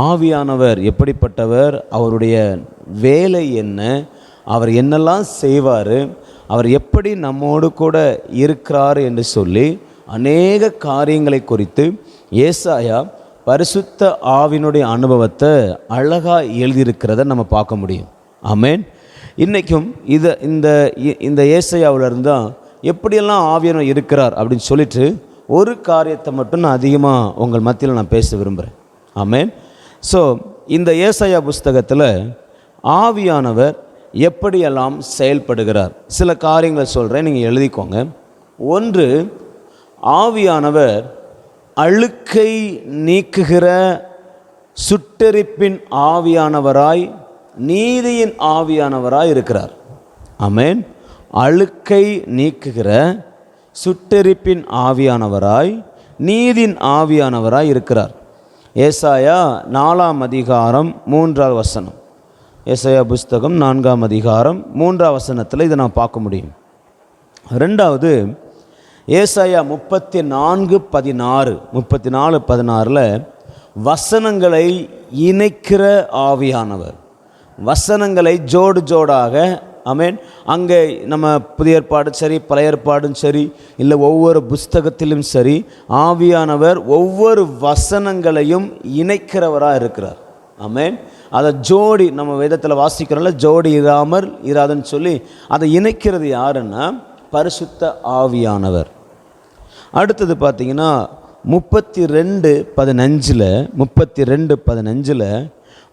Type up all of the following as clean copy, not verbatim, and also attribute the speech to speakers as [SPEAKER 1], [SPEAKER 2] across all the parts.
[SPEAKER 1] ஆவியானவர் எப்படிப்பட்டவர், அவருடைய வேலை என்ன, அவர் என்னெல்லாம் செய்வார், அவர் எப்படி நம்மோடு கூட இருக்கிறார் என்று சொல்லி அநேக காரியங்களை குறித்து ஏசாயா பரிசுத்த ஆவியினுடைய அனுபவத்தை அழகாக எழுதியிருக்கிறத நம்ம பார்க்க முடியும். ஆமென். இன்றைக்கும் இந்த ஏசாயாவிலிருந்து தான் எப்படியெல்லாம் ஆவியானவர் இருக்கிறார் அப்படின்னு சொல்லிட்டு ஒரு காரியத்தை மட்டும் நான் அதிகமாக உங்கள் மத்தியில் நான் பேச விரும்புகிறேன். ஆமென். ஸோ இந்த ஏசாயா புஸ்தகத்தில் ஆவியானவர் எப்படியெல்லாம் செயல்படுகிறார், சில காரியங்களை சொல்கிறேன், நீங்கள் எழுதிக்கோங்க. ஒன்று, ஆவியானவர் அழுக்கை நீக்குகிற சுட்டெரிப்பின் ஆவியானவராய், நீதியின் ஆவியானவராய் இருக்கிறார். ஆமென். அழுக்கை நீக்குகிற சுட்டெரிப்பின் ஆவியானவராய், நீதியின் ஆவியானவராய் இருக்கிறார். ஏசாயா 4ஆம் அதிகாரம் 3ஆவது வசனம். ஏசாயா புஸ்தகம் 4ஆம் அதிகாரம் 3ஆம் வசனத்தில் இதை நான் பார்க்க முடியும். ரெண்டாவது, ஏசாயா 34:16 வசனங்களை இணைக்கிற ஆவியானவர், வசனங்களை ஜோடு ஜோடாக. ஆமென். அங்கே நம்ம புதிய ஏற்பாடும் சரி, பழைய ஏற்பாடும் சரி, இல்லை ஒவ்வொரு புஸ்தகத்திலும் சரி, ஆவியானவர் ஒவ்வொரு வசனங்களையும் இணைக்கிறவராக இருக்கிறார். ஆமென். அதை ஜோடி நம்ம வேதத்தில் வாசிக்கிறோம்ல, ஜோடி இராதுன்னு சொல்லி அதை இணைக்கிறது யாருன்னா பரிசுத்த ஆவியானவர். அடுத்தது பார்த்தீங்கன்னா 32:15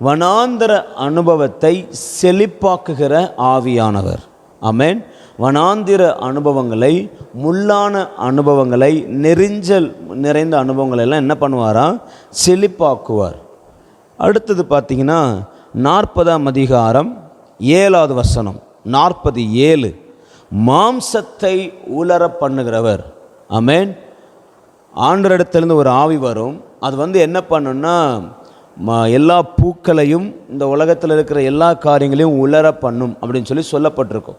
[SPEAKER 1] வனாந்தர அனுபவத்தை செழிப்பாக்குகிற ஆவியானவர். ஆமென். வனாந்திர அனுபவங்களை, முள்ளான அனுபவங்களை, நெரிஞ்சல் நிறைந்த அனுபவங்களை எல்லாம் என்ன பண்ணுவாரா? செழிப்பாக்குவார். அடுத்தது பார்த்தீங்கன்னா 40ஆம் அதிகாரம் 7ஆவது வசனம், 47 மாம்சத்தை உலர பண்ணுகிறவர். ஆமென். ஆண்டவரிடத்திலிருந்து ஒரு ஆவி வரும், அது என்ன பண்ணுன்னா எல்லா பூக்களையும், இந்த உலகத்தில் இருக்கிற எல்லா காரியங்களையும் உலர பண்ணும் அப்படின்னு சொல்லப்பட்டிருக்கும்.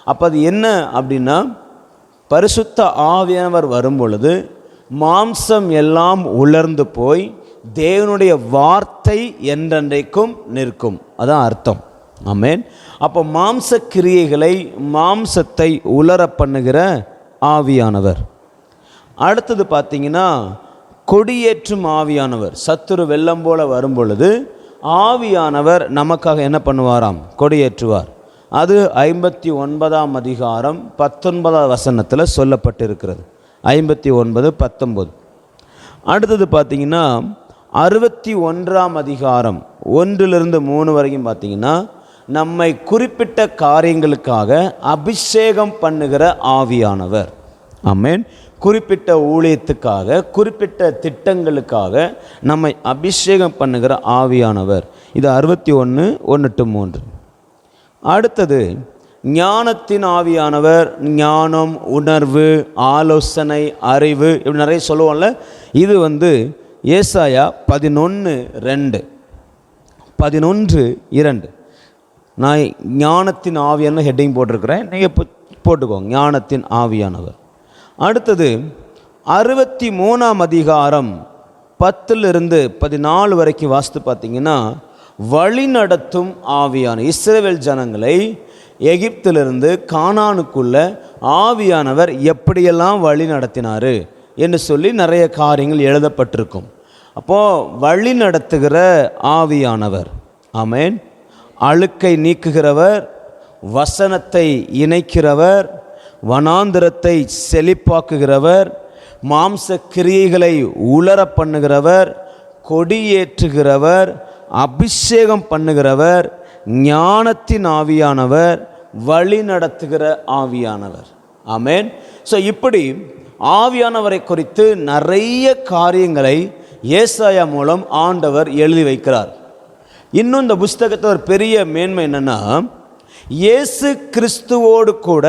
[SPEAKER 1] அப்போ அது என்ன அப்படின்னா, பரிசுத்த ஆவியானவர் வரும் பொழுது மாம்சம் எல்லாம் உலர்ந்து போய் தேவனுடைய வார்த்தை என்றென்றைக்கும் நிற்கும். அதான் அர்த்தம். ஆமென். அப்போ மாம்ச கிரியைகளை, மாம்சத்தை உலர பண்ணுகிற ஆவியானவர். அடுத்தது பார்த்தீங்கன்னா கொடியேற்றும் ஆவியானவர். சத்துரு வெள்ளம் போல வரும் பொழுது ஆவியானவர் நமக்காக என்ன பண்ணுவாராம்? கொடியேற்றுவார். அது 59ஆம் அதிகாரம் 19ஆவது வசனத்தில் சொல்லப்பட்டிருக்கிறது. 59:19. அடுத்தது பார்த்தீங்கன்னா 61ஆம் அதிகாரம் 1-3 வரைக்கும் பார்த்தீங்கன்னா நம்மை குறிப்பிட்ட காரியங்களுக்காக அபிஷேகம் பண்ணுகிற ஆவியானவர். ஆமென். குறிப்பிட்ட ஊழியத்துக்காக, குறிப்பிட்ட திட்டங்களுக்காக நம்மை அபிஷேகம் பண்ணுகிற ஆவியானவர். இது 61:1-3. அடுத்தது ஞானத்தின் ஆவியானவர். ஞானம், உணர்வு, ஆலோசனை, அறிவு, இப்படி நிறைய சொல்லுவோம்ல. இது ஏசாயா 11:2 நான் ஞானத்தின் ஆவியான ஹெட்டிங் போட்டிருக்கிறேன், நீங்கள் போட்டுக்கோங்க, ஞானத்தின் ஆவியானவர். அடுத்தது 63ஆம் அதிகாரம் 10-14 வரைக்கும் வாசித்து பார்த்தீங்கன்னா வழி நடத்தும் ஆவியான இஸ்ரவேல் ஜனங்களை எகிப்திலிருந்து கானானுக்குள்ள ஆவியானவர் எப்படியெல்லாம் வழி நடத்தினார் என்று சொல்லி நிறைய காரியங்கள் எழுதப்பட்டிருக்கும். அப்போது வழி நடத்துகிற ஆவியானவர். ஆமென். அழுக்கை நீக்குகிறவர், வசனத்தை இணைக்கிறவர், வனாந்திரத்தை செழிப்பாக்குகிறவர், மாம்ச கிரியைகளை உலர பண்ணுகிறவர், கொடியேற்றுகிறவர், அபிஷேகம் பண்ணுகிறவர், ஞானத்தின் ஆவியானவர், வழி நடத்துகிற ஆவியானவர். ஆமென். ஸோ இப்படி ஆவியானவரை குறித்து நிறைய காரியங்களை ஏசாயா மூலம் ஆண்டவர் எழுதி வைக்கிறார். இன்னும் இந்த புஸ்தகத்தை ஒரு பெரிய மேன்மை என்னன்னா, இயேசு கிறிஸ்துவோடு கூட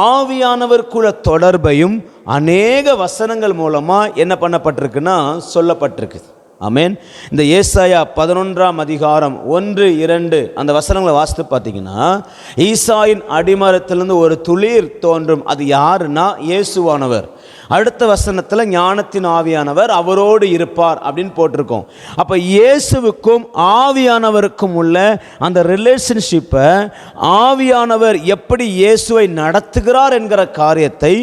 [SPEAKER 1] ஆவியானவருக்குள்ள தொடர்பையும் அநேக வசனங்கள் மூலமாக என்ன பண்ணப்பட்டிருக்குன்னா சொல்லப்பட்டிருக்கு. ஆமென். இந்த ஏசாயா 11ஆம் அதிகாரம் 1-2 அந்த வசனங்களை வாசித்து பார்த்தீங்கன்னா, ஈசாயின் அடிமரத்திலிருந்து ஒரு துளிர் தோன்றும், அது யாருன்னா இயேசுவானவர். அடுத்த வசனத்தில் ஞானத்தின் ஆவியானவர் அவரோடு இருப்பார் அப்படின்னு போட்டிருக்கோம். அப்போ இயேசுவுக்கும் ஆவியானவருக்கும் உள்ள அந்த ரிலேஷன்ஷிப்பை, ஆவியானவர் எப்படி இயேசுவை நடத்துகிறார் என்கிற காரியத்தை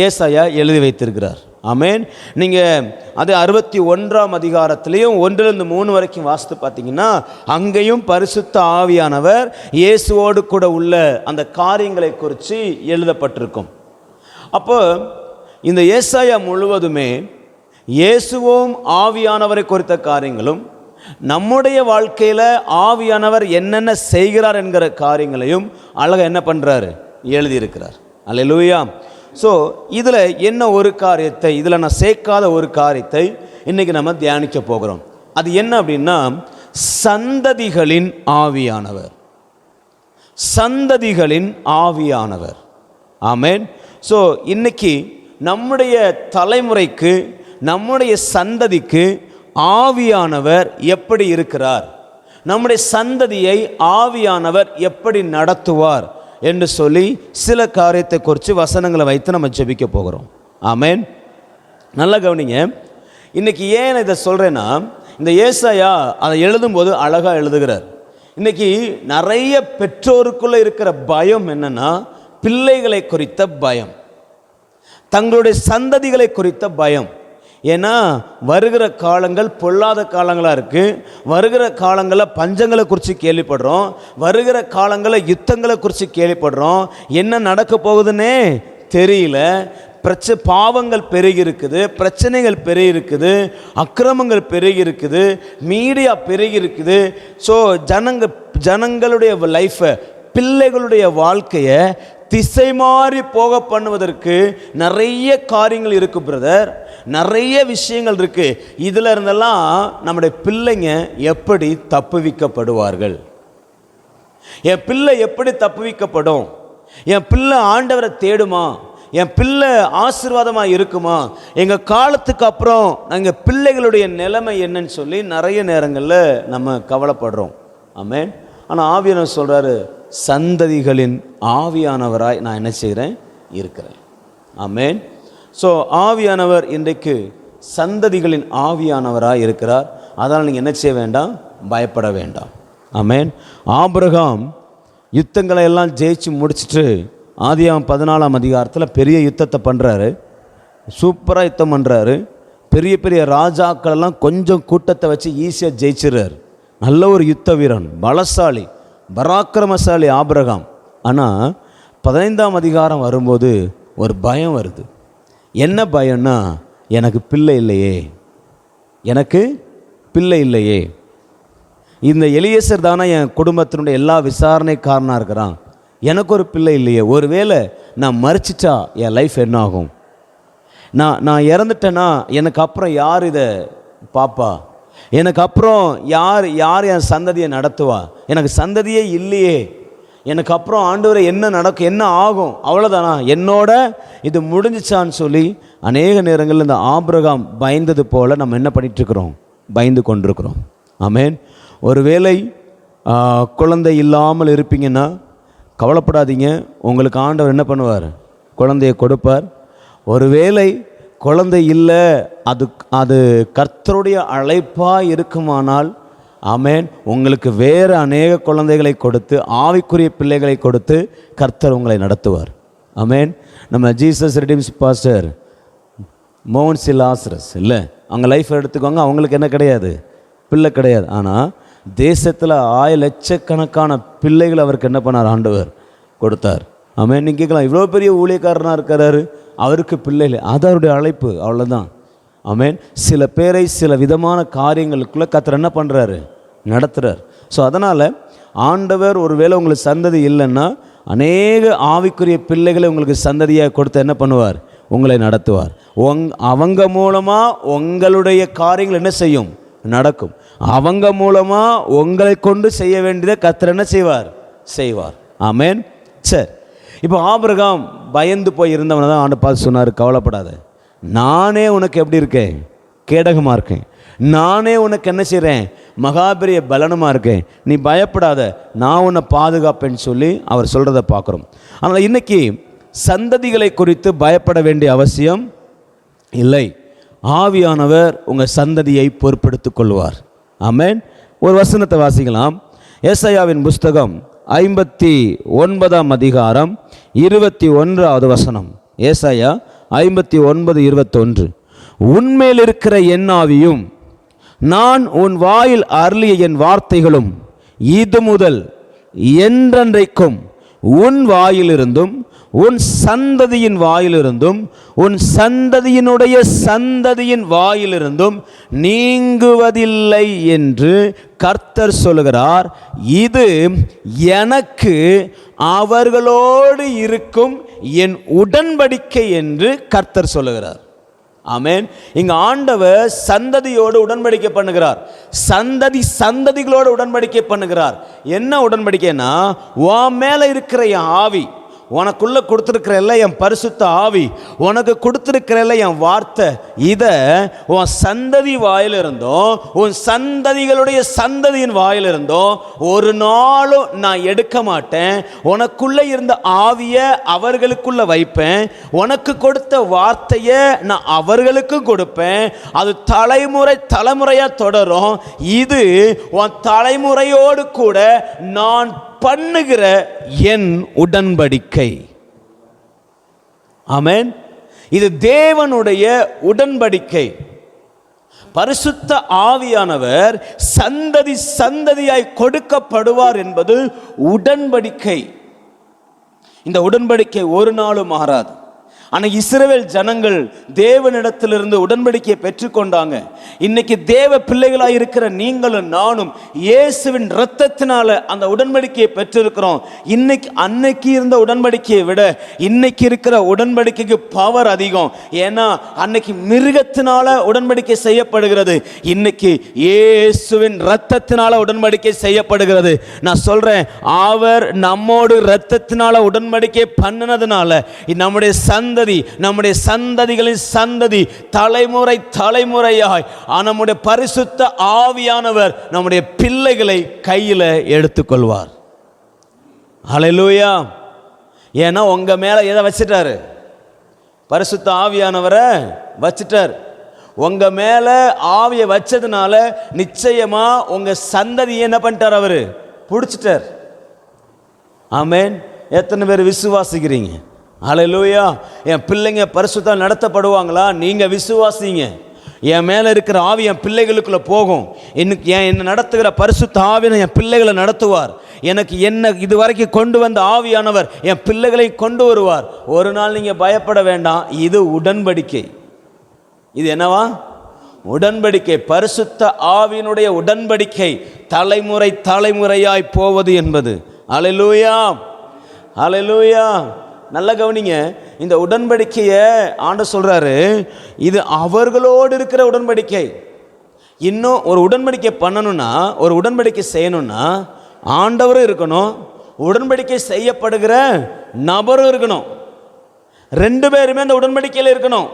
[SPEAKER 1] ஏசாயா எழுதி வைத்திருக்கிறார். ஆமென். நீங்கள் அது 61ஆம் அதிகாரத்திலையும் 1-3 வரைக்கும் வாசித்து பார்த்தீங்கன்னா அங்கேயும் பரிசுத்த ஆவியானவர் இயேசுவோடு கூட உள்ள அந்த காரியங்களை குறித்து எழுதப்பட்டிருக்கும். அப்போ இந்த ஏசாயா முழுவதுமே இயேசுவும் ஆவியானவரை குறித்த காரியங்களும், நம்முடைய வாழ்க்கையில் ஆவியானவர் என்னென்ன செய்கிறார் என்கிற காரியங்களையும் அழகாக என்ன பண்ணுறாரு, எழுதியிருக்கிறார். அல்லேலூயா. ஸோ இதில் என்ன ஒரு காரியத்தை, இதில் நான் சேர்க்காத ஒரு காரியத்தை இன்றைக்கி நம்ம தியானிக்க போகிறோம். அது என்ன அப்படின்னா, சந்ததிகளின் ஆவியானவர். சந்ததிகளின் ஆவியானவர். ஆமென். ஸோ இன்னைக்கு நம்முடைய தலைமுறைக்கு, நம்முடைய சந்ததிக்கு ஆவியானவர் எப்படி இருக்கிறார், நம்முடைய சந்ததியை ஆவியானவர் எப்படி நடத்துவார் என்று சொல்லி சில காரியத்தை குறித்து வசனங்களை வைத்து நம்ம ஜெபிக்க போகிறோம். ஆமென். நல்லா கவனிங்க. இன்றைக்கி ஏன் இதை சொல்கிறேன்னா, இந்த ஏசாயா அதை எழுதும்போது அழகாக எழுதுகிறார். இன்றைக்கி நிறைய பெற்றோருக்குள்ளே இருக்கிற பயம் என்னென்னா, பிள்ளைகளை குறித்த பயம், தங்களுடைய சந்ததிகளை குறித்த பயம். ஏன்னா வருகிற காலங்கள் பொல்லாத காலங்களாக இருக்குது. வருகிற காலங்களில் பஞ்சங்களை குறித்து கேள்விப்படுறோம். வருகிற காலங்களில் யுத்தங்களை குறித்து கேள்விப்படுறோம். என்ன நடக்க போகுதுன்னே தெரியல. பாவங்கள் பெருகி இருக்குது, பிரச்சனைகள் பெருகி இருக்குது, அக்கிரமங்கள் பெருகி இருக்குது, மீடியா பெருகி இருக்குது. ஸோ ஜனங்களுடைய லைஃப்பை, பிள்ளைகளுடைய வாழ்க்கையை திசை மாறி போக பண்ணுவதற்கு நிறைய காரியங்கள் இருக்குது பிரதர், நிறைய விஷயங்கள் இருக்குது. இதில் இருந்தெல்லாம் நம்முடைய பிள்ளைங்க எப்படி தப்புவிக்கப்படுவார்கள், என் பிள்ளை எப்படி தப்புவிக்கப்படும், என் பிள்ளை ஆண்டவரை தேடுமா, என் பிள்ளை ஆசீர்வாதமாக இருக்குமா, எங்கள் காலத்துக்கு அப்புறம் எங்கள் பிள்ளைகளுடைய நிலைமை என்னன்னு சொல்லி நிறைய நேரங்களில் நம்ம கவலைப்படுறோம். ஆமென். ஆனால் ஆவியானவர் சொல்கிறாரு, சந்ததிகளின் ஆவியானவராய் நான் என்ன செய்கிறேன், இருக்கிறேன். ஆமென். ஸோ ஆவியானவர் இன்றைக்கு சந்ததிகளின் ஆவியானவராய் இருக்கிறார். அதனால் நீங்கள் என்ன செய்ய வேண்டாம், பயப்பட வேண்டாம். ஆமென். ஆபிரகாம் யுத்தங்களை எல்லாம் ஜெயிச்சு முடிச்சுட்டு ஆதியாகமம் 14ஆம் அதிகாரத்தில் பெரிய யுத்தத்தை பண்ணுறாரு. சூப்பராக யுத்தம் பண்ணுறாரு. பெரிய பெரிய ராஜாக்களெல்லாம் கொஞ்சம் கூட்டத்தை வச்சு ஈஸியாக ஜெயிச்சிடுறாரு. நல்ல ஒரு யுத்த வீரன், பலசாலி, பராக்கிரமசாலி ஆபிரகாம். ஆனால் 15ஆம் அதிகாரம் வரும்போது ஒரு பயம் வருது. என்ன பயம்னா, எனக்கு பிள்ளை இல்லையே, எனக்கு பிள்ளை இல்லையே. இந்த எலியேசர் தானே என் குடும்பத்தினுடைய எல்லா விசாரணைக்காரனாக இருக்கிறான், எனக்கு ஒரு பிள்ளை இல்லையே. ஒருவேளை நான் மறிச்சிட்டா என் லைஃப் என்ன ஆகும், நான் இறந்துட்டேன்னா எனக்கு அப்புறம் யார் இதை பாப்பா, எனக்கு அப்புறம் யார் என் சந்ததியை நடத்துவா, எனக்கு சந்ததியே இல்லையே, எனக்கு அப்புறம் ஆண்டவரை என்ன நடக்கும், என்ன ஆகும், அவ்வளோதானா, என்னோட இது முடிஞ்சிச்சான்னு சொல்லி அநேக நேரங்களில் இந்த ஆபிரகாம் பயந்தது போல் நம்ம என்ன பண்ணிகிட்ருக்குறோம், பயந்து கொண்டிருக்கிறோம். ஆமென். ஒருவேளை குழந்தை இல்லாமல் இருப்பீங்கன்னா கவலைப்படாதீங்க, உங்களுக்கு ஆண்டவர் என்ன பண்ணுவார், குழந்தையை கொடுப்பார். ஒருவேளை குழந்தை இல்லை, அது கர்த்தருடைய அழைப்பாக இருக்குமானால் ஆமென், உங்களுக்கு வேறு அநேக குழந்தைகளை கொடுத்து, ஆவிக்குரிய பிள்ளைகளை கொடுத்து கர்த்தர் உங்களை நடத்துவார். ஆமென். நம்ம Jesus redeems pastor Monsy Lazarus இல்லை, அவங்க லைஃப் எடுத்துக்கோங்க, அவங்களுக்கு என்ன கிடையாது, பிள்ளை கிடையாது. ஆனால் தேசத்தில் 1000 லட்சக்கணக்கான பிள்ளைகள் அவருக்கு என்ன பண்ணார், ஆண்டவர் கொடுத்தார். ஆமென். நீங்கள் கேட்கலாம், இவ்வளோ பெரிய ஊழியக்காரனாக இருக்கிறாரு, அவருக்கு பிள்ளை இல்லை, அது அவருடைய அழைப்பு, அவ்வளோதான். ஆமென். சில பேரை சில விதமான காரியங்களுக்குள்ளே கர்த்தர் என்ன பண்ணுறாரு, நடத்துகிறார். ஸோ அதனால் ஆண்டவர் ஒருவேளை உங்களுக்கு சந்ததி இல்லைன்னா அநேக ஆவிக்குரிய பிள்ளைகளை உங்களுக்கு சந்ததியாக கொடுத்து என்ன பண்ணுவார், உங்களை நடத்துவார். அவங்க மூலமாக உங்களுடைய காரியங்கள் என்ன செய்யும், நடக்கும். அவங்க மூலமாக உங்களை கொண்டு செய்ய வேண்டியதை கர்த்தர் என்ன செய்வார். ஆமென். சரி, இப்போ ஆபிரகாம் பயந்து போய் இருந்தவனை தான் ஆண்டு பார்த்து சொன்னார், கவலைப்படாத, நானே உனக்கு எப்படி இருக்கேன், கேடகமாக இருக்கேன், நானே உனக்கு என்ன செய்கிறேன், மகாபெரிய பலனுமாக இருக்கேன், நீ பயப்படாத, நான் உன்னை பாதுகாப்பேன்னு சொல்லி அவர் சொல்கிறத பார்க்குறோம். ஆனால் இன்றைக்கி சந்ததிகளை குறித்து பயப்பட வேண்டிய அவசியம் இல்லை, ஆவியானவர் உங்கள் சந்ததியை பொறுப்பெடுத்துக் கொள்வார். ஆமென். ஒரு வசனத்தை வாசிக்கலாம். ஏசாயாவின் புஸ்தகம் 59 அதிகாரம் 21 வசனம். ஏசாயா 59:21. உன்மேல் இருக்கிற என் ஆவியும் நான் உன் வாயில் அருளிய என் வார்த்தைகளும் இது முதல் என்றென்றைக்கும் உன் வாயிலிருந்தும் உன் சந்ததியின் வாயிலிருந்தும் உன் சந்ததியினுடைய சந்ததியின் வாயிலிருந்தும் நீங்குவதில்லை என்று கர்த்தர் சொல்லுகிறார். இது எனக்கு அவர்களோடு இருக்கும் என் உடன்படிக்கை என்று கர்த்தர் சொல்லுகிறார். ஆமென். இங்க ஆண்டவர் சந்ததியோடு உடன்படிக்கை பண்ணுகிறார். சந்ததிகளோடு உடன்படிக்கை பண்ணுகிறார். என்ன உடன்படிக்கைன்னா, உன் மேல இருக்கிற என் ஆவி, உனக்குள்ள கொடுத்துருக்கிற எல்லாம் என் பரிசுத்த ஆவி, உனக்கு கொடுத்துருக்கிற எல்லாம் என் வார்த்தை, இதை உன் சந்ததி வாயிலிருந்தோம் உன் சந்ததிகளுடைய சந்ததியின் வாயிலிருந்தோம் ஒரு நாளும் நான் எடுக்க மாட்டேன். உனக்குள்ள இருந்த ஆவியை அவர்களுக்குள்ள வைப்பேன். உனக்கு கொடுத்த வார்த்தையை நான் அவர்களுக்கும் கொடுப்பேன். அது தலைமுறையா தொடரும். இது உன் தலைமுறையோடு கூட நான் பண்ணுகிற என் உடன்படிக்கை. ஆமென். இது தேவனுடைய உடன்படிக்கை. பரிசுத்த ஆவியானவர் சந்ததியாய் கொடுக்கப்படுவார் என்பது உடன்படிக்கை. இந்த உடன்படிக்கை ஒரு நாளும் மாறாது. ஆனால் இஸ்ரவேல் ஜனங்கள் தேவனிடத்திலிருந்து உடன்படிக்கையை பெற்றுக்கொண்டாங்க. இன்னைக்கு தேவ பிள்ளைகளாக இருக்கிற நீங்களும் நானும் இயேசுவின் இரத்தத்தினால அந்த உடன்படிக்கையை பெற்றிருக்கிறோம். அன்னைக்கு இருந்த உடன்படிக்கையை விட இன்னைக்கு இருக்கிற உடன்படிக்கைக்கு பவர் அதிகம். ஏன்னா அன்னைக்கு மிருகத்தினால உடன்படிக்கை செய்யப்படுகிறது, இன்னைக்கு இயேசுவின் இரத்தத்தினால உடன்படிக்கை செய்யப்படுகிறது. நான் சொல்றேன், அவர் நம்மோடு இரத்தத்தினால உடன்படிக்கை பண்ணினதுனால நம்முடைய சந்ததிகளின் சந்ததி தலைமுறையாய் நம்முடைய பரிசுத்த ஆவியானவர் நம்முடைய பிள்ளைகளை கையில் எடுத்துக்கொள்வார். ஹல்லேலூயா. ஏன்னா உங்க மேல எதை வச்சிட்டாரு? பரிசுத்த ஆவியானவரை வச்சிட்டார். உங்க மேல ஆவியை வச்சதுனால நிச்சயமா உங்க சந்ததி என்ன பண்ணிட்டார்? அவரு பிடிச்சிட்டார். ஆமென். எத்தனை பேர் விசுவாசிக்கிறீங்க? ஹல்லேலூயா. என் பிள்ளைங்க பரிசுத்தம் நடத்தப்படுவாங்களா? நீங்கள் விசுவாசிங்க. என் மேலே இருக்கிற ஆவி என் பிள்ளைகளுக்குள்ளே போகும். என்னை நடத்துகிற பரிசுத்த ஆவியை என் பிள்ளைகளை நடத்துவார். எனக்கு என்ன இதுவரைக்கும் கொண்டு வந்த ஆவியானவர் என் பிள்ளைகளை கொண்டு வருவார். ஒரு நாள் நீங்கள் பயப்பட வேண்டாம். இது உடன்படிக்கை. இது என்னவா? உடன்படிக்கை. பரிசுத்த ஆவியினுடைய உடன்படிக்கை தலைமுறையாய் போவது என்பது. ஹல்லேலூயா, ஹல்லேலூயா. நல்ல கவனிங்க. இந்த உடன்படிக்கையை ஆண்டவர் சொல்றாரு, இது அவர்களோடு இருக்கிற உடன்படிக்கை. இன்னும் ஒரு உடன்படிக்கை பண்ணணும்னா, ஒரு உடன்படிக்கை செய்யணும்னா ஆண்டவரும் இருக்கணும், உடன்படிக்கை செய்யப்படுகிற நபரும் இருக்கணும். ரெண்டு பேருமே அந்த உடன்படிக்கையில் இருக்கணும்.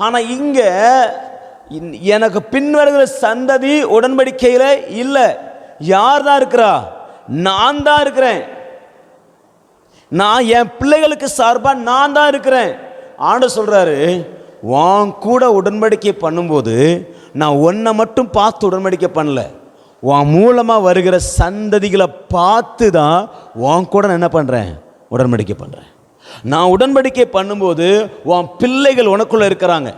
[SPEAKER 1] ஆனால் இங்க எனக்கு பின்வருகிற சந்ததி உடன்படிக்கையில் இல்லை. யார் தான் இருக்கிறா? நான் தான் இருக்கிறேன். நான் என் பிள்ளைகளுக்கு சார்பாக நான் தான் இருக்கிறேன். ஆண்டவர் சொல்றாரு, உன் கூட உடன்படிக்கை பண்ணும்போது நான் உன்னை மட்டும் பார்த்து உடன்படிக்கை பண்ணல, உன் மூலமாக வருகிற சந்ததிகளை பார்த்து தான் உன் கூட நான் என்ன பண்ணுறேன்? உடன்படிக்கை பண்ணுறேன். நான் உடன்படிக்கை பண்ணும்போது உன் பிள்ளைகள் உனக்குள்ளே இருக்கிறாங்க.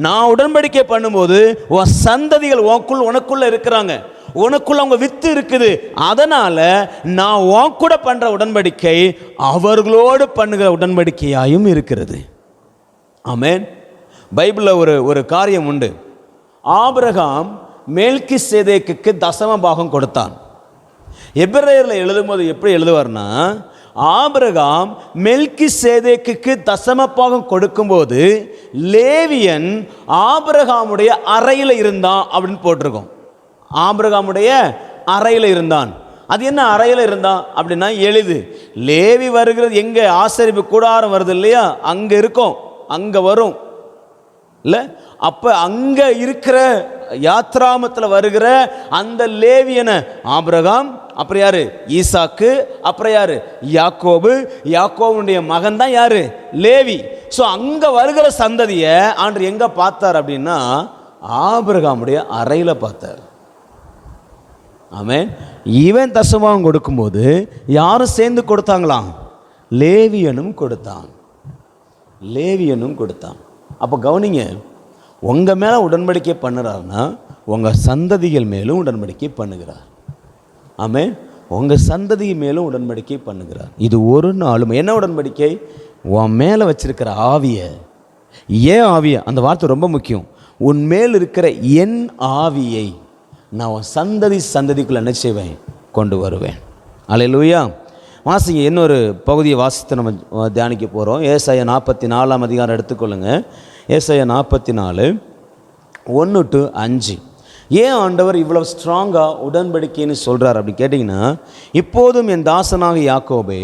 [SPEAKER 1] நான் உடன்படிக்கை பண்ணும்போது உன் சந்ததிகள் உனக்குள்ள இருக்கிறாங்க. உனக்குள்ள அவங்க வித்து இருக்குது. அதனால நான் உன் கூட பண்ற உடன்படிக்கை அவர்களோடு பண்ணுகிற உடன்படிக்கையாயும் இருக்கிறது. ஆமென். பைபிளில் ஒரு காரியம் உண்டு. ஆபிரகாம் மெல்கிசேதேக்குக்கு தசம பாகம் கொடுத்தான். எபிரேயரில் எழுதும்போது எப்படி எழுதுவார்னா, ஆபிரகாம் மெல்கிசேதேக்குக்கு தசம பாகம் கொடுக்கும்போது லேவியன் ஆபிரகாமுடைய அறையில் இருந்தான் அப்படின்னு போட்டிருக்கோம். ஆபிரகாமுடைய அறையில் இருந்தான். அது என்ன அறையில் இருந்தான் அப்படின்னா, எளிது. லேவி வருகிறது எங்கே? ஆசரிப்பு கூடாரம் வருது இல்லையா, அங்கே இருக்கும், அங்கே வரும் இல்லை. அப்போ அங்கே இருக்கிற யாத்ராமத்தில் வருகிற அந்த லேவியனை ஆபிரகாம், அப்புறம் யாரு? ஈசாக்கு, அப்புறம் யாரு? யாக்கோபு. யாக்கோபுடைய மகன் தான் யாரு? லேவி. ஸோ ஸோ அங்கே வருகிற சந்ததியை ஆண்டவர் எங்கே பார்த்தார் அப்படின்னா ஆபிரகாமுடைய அறையில் பார்த்தார். ஆமென். இவன் தசமாவும் கொடுக்கும்போது யாரும் சேர்ந்து கொடுத்தாங்களாம்? லேவியனும் கொடுத்தான். லேவியனும் கொடுத்தான். அப்போ கவனிங்க, உங்கள் மேலே உடன்படிக்கை பண்ணுறாருன்னா உங்கள் சந்ததிகள் மேலும் உடன்படிக்கை பண்ணுகிறார். ஆமென். உங்கள் சந்ததி மேலும் உடன்படிக்கை பண்ணுகிறார். இது ஒரு நாளும் என்ன உடன்படிக்கை? உன் மேலே வச்சிருக்கிற ஆவியை, ஏன் ஆவியை, அந்த வார்த்தை ரொம்ப முக்கியம். உன் மேல் இருக்கிற என் ஆவியை நான் உன் சந்ததிக்குள்ள என்ன செய்வேன்? கொண்டு வருவேன். அல்லேலூயா. வாசிங்க, இன்னொரு பகுதியை வாசித்து நம்ம தியானிக்க போகிறோம். ஏசாயா 44 அதிகாரம் எடுத்துக்கொள்ளுங்க. ஏசாயா 44 1-5. ஏன் ஆண்டவர் இவ்வளவு ஸ்ட்ராங்காக உடன்படிக்கைன்னு சொல்கிறார் அப்படின்னு கேட்டிங்கன்னா, இப்போதும் என் தாசனாக யாக்கோபே,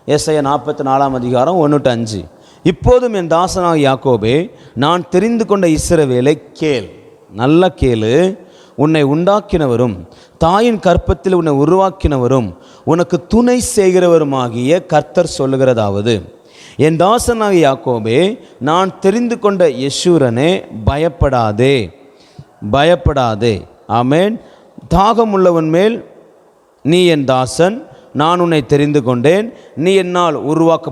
[SPEAKER 1] ஏசாயா 44 அதிகாரம் 1-5. இப்போதும் என் தாசனாக யாக்கோபே, நான் தெரிந்து கொண்ட இஸ்ரவேலை கேள், நல்ல கேளு. உன்னை உண்டாக்கினவரும் தாயின் கற்பத்தில் உன்னை உருவாக்கினவரும் உனக்கு துணை செய்கிறவருமாகிய கர்த்தர் சொல்லுகிறதாவது, என் தாசனாக யாக்கோபே, நான் தெரிந்து கொண்ட யெஷூரனே, பயப்படாதே, பயப்படாதே. ஆமென். தாகம் உள்ளவன் மேல் நீ என் தாசன், நான் உன்னை தெரிந்து கொண்டேன், நீ என்னால்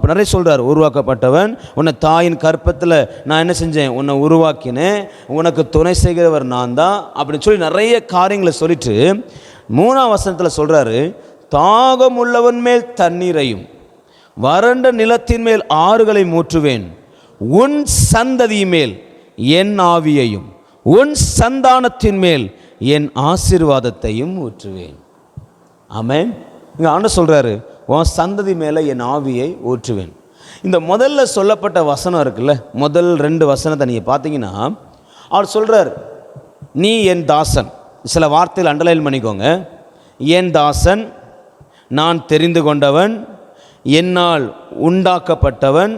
[SPEAKER 1] நிறைய சொல்கிறார். உருவாக்கப்பட்டவன், உன்னை தாயின் கற்பத்தில் நான் என்ன செஞ்சேன்? உன்னை உருவாக்கினேன், உனக்கு துணை செய்கிறவர் நான் தான் அப்படின்னு சொல்லி நிறைய காரியங்களை சொல்லிட்டு 3ஆம் வசனத்தில் சொல்கிறாரு, தாகம் உள்ளவன் மேல் தண்ணீரையும் வறண்ட நிலத்தின் மேல் ஆறுகளை ஊற்றுவேன், உன் சந்ததி மேல் என் ஆவியையும் உன் சந்தானத்தின் மேல் என் ஆசீர்வாதத்தையும் ஊற்றுவேன். ஆமென். இங்கே ஆண்டவர் சொல்கிறாரு, உன் சந்ததி மேலே என் ஆவியை ஊற்றுவேன். இந்த முதல்ல சொல்லப்பட்ட வசனம் இருக்குல்ல, முதல் 2 வசனத்தை நீங்கள் பார்த்தீங்கன்னா அவர் சொல்கிறார், நீ என் தாசன். சில வார்த்தைகள் அண்டர்லைன் பண்ணிக்கோங்க. என் தாசன், நான் தெரிந்து கொண்டவன், என்னால் உண்டாக்கப்பட்டவன்,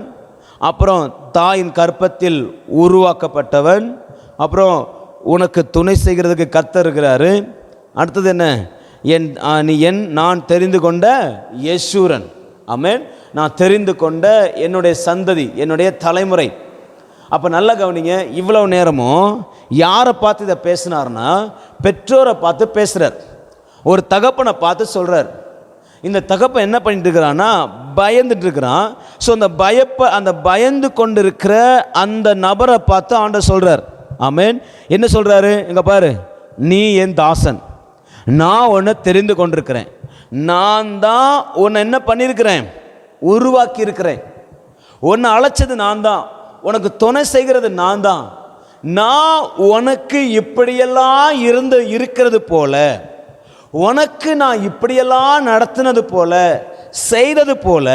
[SPEAKER 1] அப்புறம் தாயின் கற்பத்தில் உருவாக்கப்பட்டவன், அப்புறம் உனக்கு துணை செய்கிறதுக்கு கர்த்தர் இருக்கிறாரு. அடுத்தது என்ன? நான் தெரிந்து கொண்ட யெஷூரன். ஆமென். நான் தெரிந்து கொண்ட என்னுடைய சந்ததி, என்னுடைய தலைமுறை. அப்போ நல்லா கவனிங்க, இவ்வளவு நேரமும் யாரை பார்த்து இதை பேசினார்னா பெற்றோரை பார்த்து பேசுகிறார். ஒரு தகப்பனை பார்த்து சொல்கிறார். இந்த தகப்பன் என்ன பண்ணிட்டு இருக்கிறான்னா பயந்துட்டு இருக்கிறான். ஸோ அந்த பயந்து கொண்டு இருக்கிற அந்த நபரை பார்த்து ஆண்டவர் சொல்கிறார். ஆமென். என்ன சொல்கிறாரு? இங்கே பாரு, நீ என் தாசன், நான் உன்னை தெரிந்து கொண்டிருக்கிறேன், நான் தான் உன்னை என்ன பண்ணியிருக்கிறேன்? உருவாக்கி இருக்கிறேன். உன்னை அழைச்சது நான் தான், உனக்கு துணை செய்கிறது நான் தான். நான் உனக்கு இப்படியெல்லாம் இருக்கிறது போல, உனக்கு நான் இப்படியெல்லாம் நடத்தினது போல, செய்தது போல,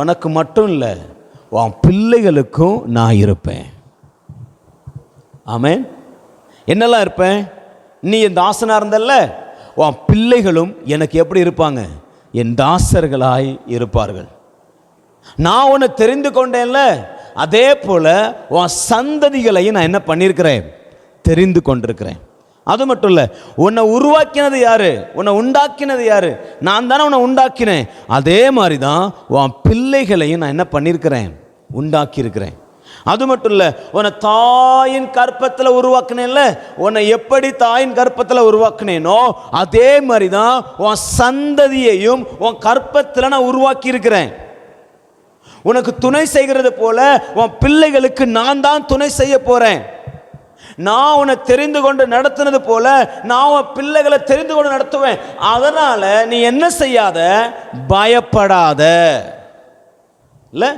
[SPEAKER 1] உனக்கு மட்டும் இல்லை, உன் பிள்ளைகளுக்கும் நான் இருப்பேன். ஆமென். என்னெல்லாம் இருப்பேன்? நீ என் தாசனாக இருந்தல்ல, உன் பிள்ளைகளும் எனக்கு எப்படி இருப்பாங்க? என் தாசர்களாய் இருப்பார்கள். நான் உன்னை தெரிந்து கொண்டேன்ல, அதே போல உன் சந்ததிகளையும் நான் என்ன பண்ணியிருக்கிறேன்? தெரிந்து கொண்டிருக்கிறேன். அது மட்டும் இல்லை, உன்னை உருவாக்கினது யாரு? உன்னை உண்டாக்கினது யாரு? நான் தானே உன்னை உண்டாக்கினேன். அதே மாதிரி தான் உன் பிள்ளைகளையும் நான் என்ன பண்ணியிருக்கிறேன்? உண்டாக்கியிருக்கிறேன். அது மட்டும் இல்லை, உன்னை தாயின் கற்பத்தில் உருவாக்கினேன்ல, உன்னை எப்படி தாயின் கற்பத்தில் உருவாக்கினேனோ அதே மாதிரி தான் உன் சந்ததியையும் உன் கற்பத்தில் நான் உருவாக்கி இருக்கிறேன். உனக்கு துணை செய்கிறது போல உன் பிள்ளைகளுக்கு நான் தான் துணை செய்ய போறேன். நான் உன்னை தெரிந்து கொண்டு நடத்தினது போல நான் உன் பிள்ளைகளை தெரிந்து கொண்டு நடத்துவேன். அதனால நீ என்ன செய்யாத? பயப்படாத. இல்ல,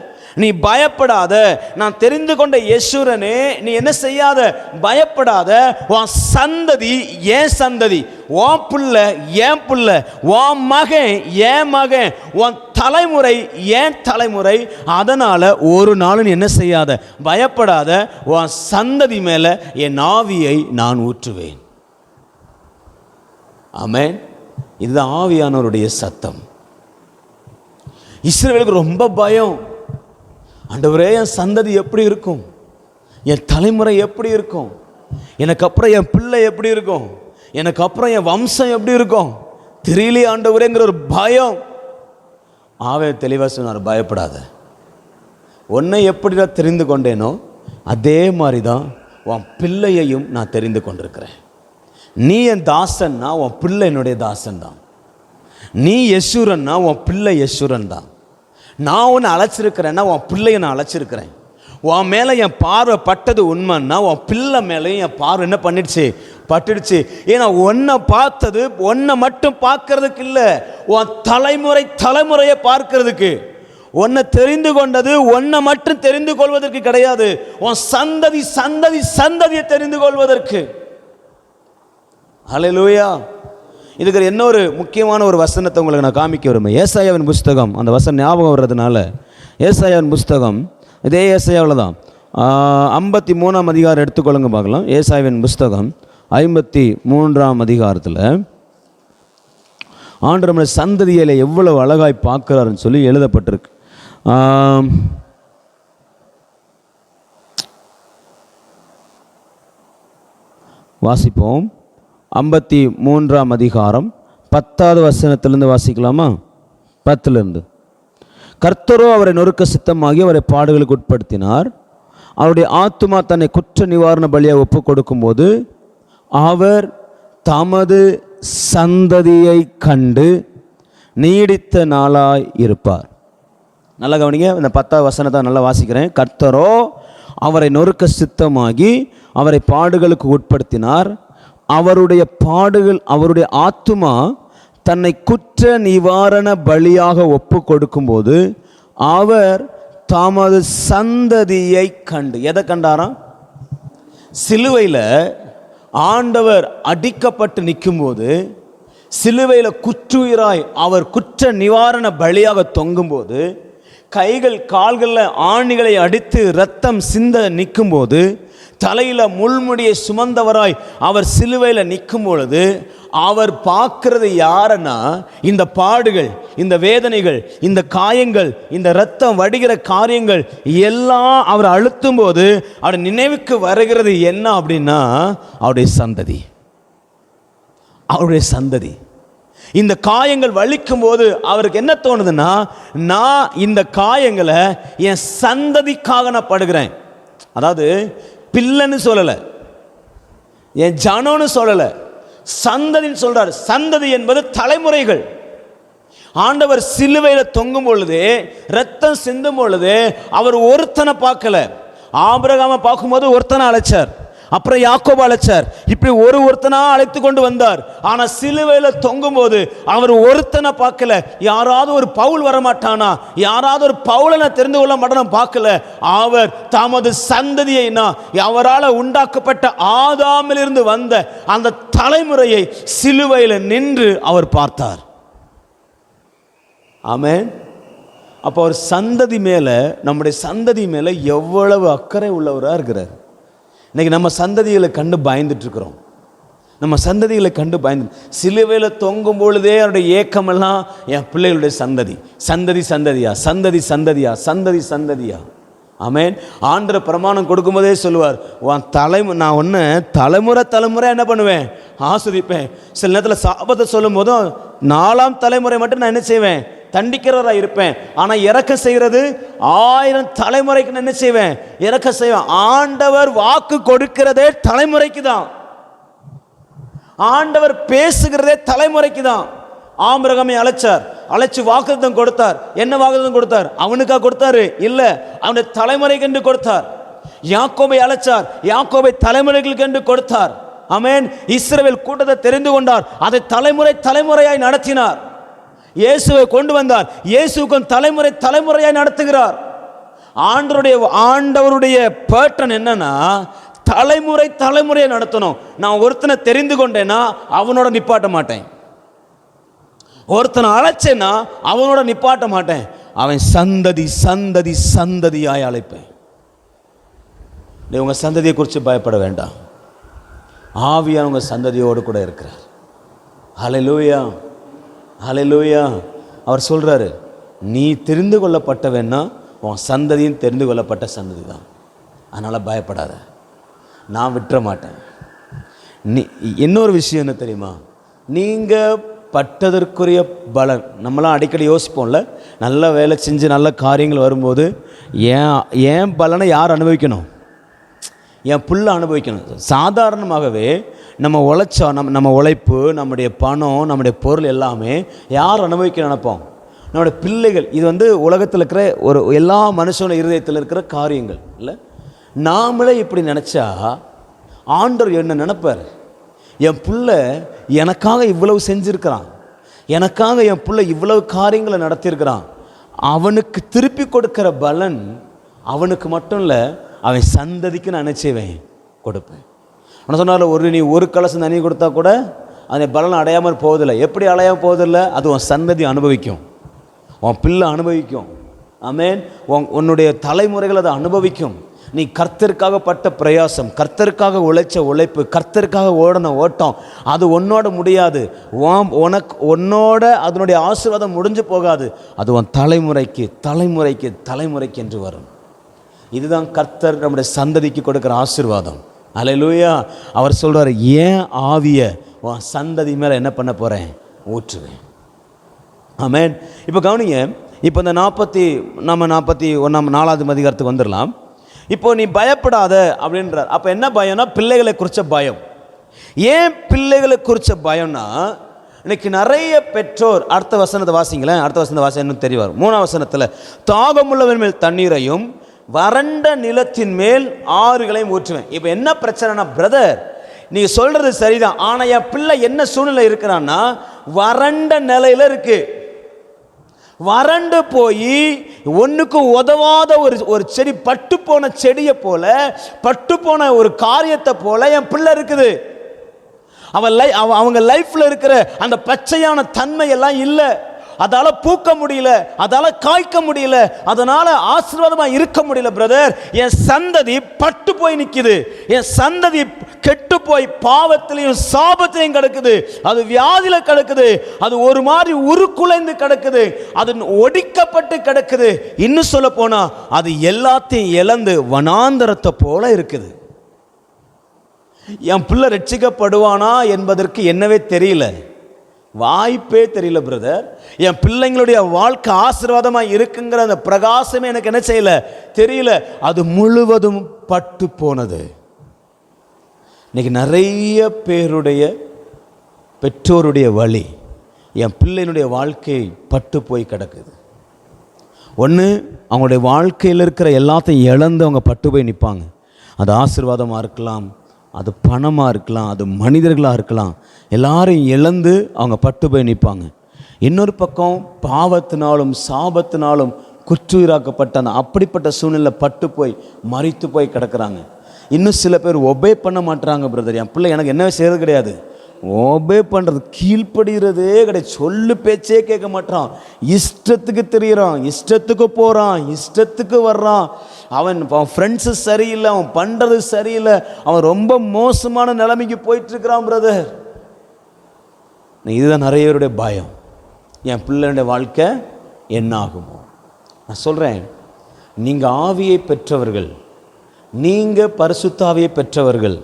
[SPEAKER 1] நீ பயப்படாத. நான் தெரிந்து கொண்ட யெஷூரனே, நீ என்ன செய்யாத? பயப்படாத. உன் சந்ததி என் சந்ததி, உன் பிள்ளை என் பிள்ளை, உன் மகன் என் மகன், உன் தலைமுறை என் தலைமுறை. அதனால ஒரு நாள் நீ என்ன செய்யாத? பயப்படாத. உன் சந்ததி மேல என் ஆவியை நான் ஊற்றுவேன். ஆமென். இது ஆவியானவருடைய சத்தம். இஸ்ரவேலுக்கு ரொம்ப பயம். ஆண்டவரே, என் சந்ததி எப்படி இருக்கும்? என் தலைமுறை எப்படி இருக்கும்? எனக்கு அப்புறம் என் பிள்ளை எப்படி இருக்கும்? எனக்கு அப்புறம் என் வம்சம் எப்படி இருக்கும்? தெரியலையே ஆண்டவரேங்கிற ஒரு பயம். ஆவே தெளிவாக சொன்னார், பயப்படாத. உன்னை எப்படி நான் தெரிந்து கொண்டேனோ அதே மாதிரி தான் உன் பிள்ளையையும் நான் தெரிந்து கொண்டிருக்கிறேன். நீ என் தாசன்னா உன் பிள்ளை என்னுடைய தாசன் தான். நீ யசூரன்னா உன் பிள்ளை யசூரன் தான். நான் உன்னை அழைச்சிருக்கிறேன்னா உன் பிள்ளையை நான் அழைச்சிருக்கிறேன். உன் மேலே என் பார்வை பட்டது உண்மைன்னா உன் பிள்ளை மேலேயும் என் பார்வை என்ன பண்ணிடுச்சு, பட்டுடுச்சு. ஏன்னா உன்னை பார்த்தது உன்னை மட்டும் பார்க்கறதுக்கு இல்லை, உன் தலைமுறையை பார்க்கறதுக்கு. உன்னை தெரிந்து கொண்டது உன்னை மட்டும் தெரிந்து கொள்வதற்கு கிடையாது, உன் சந்ததியை தெரிந்து கொள்வதற்கு. ஹல்லேலூயா. இதுக்கு இன்னொரு முக்கியமான ஒரு வசனத்தை உங்களுக்கு நான் காமிக்க விரும்புகிறேன். ஏசாயாவின் புஸ்தகம், அந்த வசனம் ஞாபகம் வர்றதுனால ஏசாயாவின் புஸ்தகம், இதே ஏசாயாவில் தான் 53ஆம் அதிகாரம் எடுத்துக்கொள்ளுங்க பார்க்கலாம். ஏசாயாவின் புஸ்தகம் 53ஆம் அதிகாரத்தில் ஆண்டவர் நம்முடைய சந்ததியில எவ்வளவு அழகாய் பார்க்கிறாருன்னு சொல்லி எழுதப்பட்டிருக்கு. வாசிப்போம். 53ஆம் அதிகாரம் 10வது வசனத்திலிருந்து வாசிக்கலாமா? 10லிருந்து. கர்த்தரோ அவரை நொறுக்க சித்தமாகி அவரை பாடுகளுக்கு உட்படுத்தினார். அவருடைய ஆத்துமா தன்னை குற்ற நிவாரண பலியாக ஒப்பு கொடுக்கும்போது அவர் தமது சந்ததியை கண்டு நீடித்த நாளாய் இருப்பார். நல்லா கவனிங்க, இந்த 10வது வசனத்தை நல்லா வாசிக்கிறேன். கர்த்தரோ அவரை நொறுக்க சித்தமாகி அவரை பாடுகளுக்கு உட்படுத்தினார். அவருடைய பாடுகள், அவருடைய ஆத்துமா தன்னை குற்ற நிவாரண பலியாக ஒப்பு கொடுக்கும்போது அவர் தமது சந்ததியை கண்டு. எதை கண்டாராம்? சிலுவையில் ஆண்டவர் அடிக்கப்பட்டு நிற்கும்போது, சிலுவையில் குற்றுயிராய் அவர் குற்ற நிவாரண பலியாக தொங்கும்போது, கைகள் கால்களில் ஆணிகளை அடித்து இரத்தம் சிந்த நிற்கும்போது, தலையில் முள்முடியை சுமந்தவராய் அவர் சிலுவையில் நிற்கும் பொழுது அவர் பார்க்கிறது யாருன்னா, இந்த பாடுகள், இந்த வேதனைகள், இந்த காயங்கள், இந்த இரத்தம் வடிகிற காரியங்கள் எல்லாம் அவர் அழுத்தும் போது அவர் நினைவுக்கு வருகிறது என்ன அப்படின்னா, அவருடைய சந்ததி. இந்த காயங்கள் வலிக்கும் போது அவருக்கு என்ன தோணுதுன்னா, நான் இந்த காயங்களை என் சந்ததிக்காக நான் படுகிறேன். அதாவது பிள்ளைன்னு சொல்லலை, என் ஜனம்னு சொல்லலை, சந்ததின்னு சொல்றார். சந்ததி என்பது தலைமுறைகள். ஆண்டவர் சிலுவையில் தொங்கும் பொழுது, ரத்தம் சிந்தும் பொழுது அவர் ஒருத்தனை பார்க்கல. ஆபிரகாமை பார்க்கும்போது ஒருத்தனை அழைச்சார், அப்புறம் யாக்கோபு அழைச்சார், இப்படி ஒருத்தனா அழைத்து கொண்டு வந்தார். ஆனா சிலுவையில் தொங்கும் போது அவர் ஒருத்தனை பார்க்கல. யாராவது ஒரு பவுல் வரமாட்டானா, யாராவது ஒரு பவுலை தெரிந்து கொள்ள மாட்டான பார்க்கல. அவர் தமது சந்ததியை, அவரால் உண்டாக்கப்பட்ட ஆதாமிலிருந்து வந்த அந்த தலைமுறையை சிலுவையில் நின்று அவர் பார்த்தார். ஆமென். அப்போ அவர் சந்ததி மேல, நம்முடைய சந்ததி மேல எவ்வளவு அக்கறை உள்ளவராக இருக்கிறார். இன்னைக்கு நம்ம சந்ததிகளை கண்டு பயந்துட்டு இருக்கிறோம். நம்ம சந்ததிகளை கண்டு பயந்து சிலுவையில் தொங்கும் பொழுதே அவருடைய ஏக்கமெல்லாம் என் பிள்ளைகளுடைய சந்ததியா. ஆமென். ஆண்டவர் பிரமாணம் கொடுக்கும்போதே சொல்லுவார், நான் ஒன்று தலைமுறை என்ன பண்ணுவேன், ஆஸ்வதிப்பேன். சில நேரத்தில் சாபத்தை சொல்லும் போதும் 4ஆம் தலைமுறை மட்டும் நான் என்ன செய்வேன், தண்டிக்கிறவராக இருப்பேன். ஆனால் இறக்க செய்கிறது 1000 தலைமுறைக்கு நான் என்ன செய்வேன், இறக்க செய்வேன். ஆண்டவர் வாக்கு கொடுக்கிறதே தலைமுறைக்கு தான். ஆண்டவர் பேசுகிறதே தலைமுறைக்கு தான். ஆபிரகாமை அழைச்சு வாக்குத்தத்தம் கொடுத்தார். என்ன வாக்குத்தத்தம் கொடுத்தார்? அவனுக்கா கொடுத்தாரு? இல்லை, அவனுடைய தலைமுறைக்கு என்று கொடுத்தார். யாக்கோபை அழைச்சார், யாக்கோபை தலைமுறைகளுக்கு என்று கொடுத்தார். ஆமென். இஸ்ரவேல் கூட்டத்தை தெரிந்து கொண்டார், அதை தலைமுறையாய் நடத்தினார். இயேசுவை கொண்டு வந்தார், இயேசுக்கும் தலைமுறையாய் நடத்துகிறார். ஆண்டவருடைய பேட்டர்ன் என்னன்னா, தலைமுறையை நடத்தணும். நான் ஒருத்தனை தெரிந்து கொண்டேன்னா அவனோட நிப்பாட்ட மாட்டேன், ஒருத்தனை அழைச்சேன்னா அவனோட நிப்பாட்ட மாட்டேன், அவன் சந்ததியாய் அழைப்பேன். உங்க சந்ததியை குறித்து பயப்பட வேண்டாம், ஆவியான உங்க சந்ததியோடு கூட இருக்கிறார். ஹல்லேலூயா. அவர் சொல்றாரு, நீ தெரிந்து கொள்ளப்பட்டவன்னா உன் சந்ததியும் தெரிந்து கொள்ளப்பட்ட சந்ததி தான். அதனால பயப்படாத, நான் விட்டுற மாட்டேன். இன்னொரு விஷயம் என்ன தெரியுமா, நீங்கள் பட்டதற்குரிய பலன். நம்மளாம் அடிக்கடி யோசிப்போம்ல, நல்ல வேலை செஞ்சு நல்ல காரியங்கள் வரும்போது ஏன் பலனை யார் அனுபவிக்கணும்? என் புள்ள அனுபவிக்கணும். சாதாரணமாகவே நம்ம உழைச்சா நம்ம உழைப்பு, நம்முடைய பணம், நம்முடைய பொருள் எல்லாமே யார் அனுபவிக்க நினைப்போம்? நம்முடைய பிள்ளைகள். இது உலகத்தில் இருக்கிற எல்லா மனுஷனோட இருதயத்தில் இருக்கிற காரியங்கள் இல்லை. நாமளே இப்படி நினச்சா ஆண்டவர் என்ன நினைப்பார்? என் பிள்ளை எனக்காக இவ்வளவு செஞ்சுருக்கிறான், எனக்காக என் பிள்ளை இவ்வளவு காரியங்களை நடத்தியிருக்கிறான், அவனுக்கு திருப்பி கொடுக்கிற பலன் அவனுக்கு மட்டும் இல்லை, அவன் சந்ததிக்கு நான் நினச்சேவேன் கொடுப்பேன். ஆனால் சொன்னாலும் நீ ஒரு கலசம் தண்ணி கொடுத்தா கூட அந்த பலன் அடையாமல் போவதில்லை. எப்படி அடையாமல் போவதில்லை? அது உன் சந்ததி அனுபவிக்கும், உன் பிள்ளை அனுபவிக்கும். ஆமென். உன்னுடைய தலைமுறைகள் அதை அனுபவிக்கும். நீ கர்த்தருக்காக பட்ட பிரயாசம், கர்த்தருக்காக உழைச்ச உழைப்பு, கர்த்தருக்காக ஓடின ஓட்டம், அது உன்னோட முடியாது. உன்னோட அதனுடைய ஆசீர்வாதம் முடிஞ்சு போகாது. அது உன் தலைமுறைக்கு தலைமுறைக்கு தலைமுறைக்கு என்று வரும். இதுதான் கர்த்தர் நம்முடைய சந்ததிக்கு கொடுக்குற ஆசீர்வாதம். அல்லேலூயா. அவர் சொல்கிறார், ஏன் ஆவியை உன் சந்ததி மேலே என்ன பண்ண போகிறேன்? ஊற்றுவேன். ஆமென். இப்போ கவனிங்க, இப்போ இந்த 41 அதிகாரத்துக்கு வந்துடலாம். இப்போ நீ பயப்படாத அப்படின்றார். அப்போ என்ன பயம்னா பிள்ளைகளை குறித்த பயம். ஏன் பிள்ளைகளை குறித்த பயம்னா, இன்னைக்கு நிறைய பெற்றோர், அடுத்த வசனத்தை வாசிங்களேன், அடுத்த வசனத்தை வாசி இன்னும் தெரிவார். 3ஆம் வசனத்தில், தாகமுள்ளவன் மேல் தண்ணீரையும் வறண்ட நிலத்தின் மேல் ஆறுகளையும் ஊற்றுவேன். இப்போ என்ன பிரச்சனைனா, பிரதர் நீங்க சொல்றது சரிதான், ஆனா என் பிள்ளை என்ன சூழ்நிலை இருக்கிறான்னா வறண்ட நிலையில இருக்கு. வறண்டு போய் ஒன்றுக்கு உதவாத ஒரு செடி, பட்டு போன செடியை போல, பட்டு போன ஒரு காரியத்தை போல என் பிள்ளை இருக்குது. அவங்க லைஃப்ல இருக்கிற அந்த பச்சையான தன்மை எல்லாம் இல்லை. அதால பூக்க முடியல, அதால காய்க்க முடியல, அதனால ஆசீர்வாதமா இருக்க முடியல. பிரதர், என் சந்ததி பட்டு போய் நிக்குது, என் சந்ததி கெட்டு போய் பாவத்திலையும் சாபத்திலையும் கிடக்குது, அது வியாதியில கிடக்குது, அது ஒரு மாதிரி உருக்குலைந்து கிடக்குது, அது ஒடிக்கப்பட்டு கிடக்குது. இன்னும் சொல்ல போனா அது எல்லாத்தையும் இழந்து வனாந்தரத்தை போல இருக்குது. என் பிள்ளை ரட்சிக்கப்படுவானா என்பதற்கு என்னவே தெரியல, வாய்ப்பே தெரியல பிரதர். என் பிள்ளைங்களுடைய வாழ்க்கை ஆசீர்வாதமாக இருக்குங்கிற அந்த பிரகாசமே எனக்கு என்ன செய்யல, தெரியல. அது முழுவதும் பட்டு போனது. இன்னைக்கு நிறைய பேருடைய பெற்றோருடைய வழி, என் பிள்ளையினுடைய வாழ்க்கை பட்டு போய் கிடக்குது. ஒன்று, அவங்களுடைய வாழ்க்கையில் இருக்கிற எல்லாத்தையும் இழந்து அவங்க பட்டு போய் நிற்பாங்க. அது ஆசீர்வாதமாக இருக்கலாம், அது பணமாக இருக்கலாம், அது மனிதர்களாக இருக்கலாம், எல்லாரையும் இழந்து அவங்க பட்டு போய் நிற்பாங்க. இன்னொரு பக்கம் பாவத்தினாலும் சாபத்தினாலும் குற்றுயிராக்கப்பட்ட அந்த அப்படிப்பட்ட சூழ்நிலை பட்டு போய் மரித்து போய் கிடக்கிறாங்க. இன்னும் சில பேர் ஒபே பண்ண மாட்டுறாங்க. பிரதர், என் பிள்ளை எனக்கு என்ன செய்யறது கிடையாது, ஒபே பண்ணுறது, கீழ்ப்படுகிறதே கிடையாது, சொல்லு பேச்சே கேட்க மாட்டான், இஷ்டத்துக்கு தெரிகிறான், இஷ்டத்துக்கு போகிறான், இஷ்டத்துக்கு வர்றான். அவன் ஃப்ரெண்ட்ஸு சரியில்லை, அவன் பண்ணுறது சரியில்லை, அவன் ரொம்ப மோசமான நிலைமைக்கு போயிட்டுருக்கிறான். பிரதர், இதுதான் நிறைய பேருடைய பயம், என் பிள்ளையுடைய வாழ்க்கை என்ன ஆகுமோ. நான் சொல்கிறேன், நீங்கள் ஆவியை பெற்றவர்கள், நீங்கள் பரிசுத்தாவியை பெற்றவர்கள்,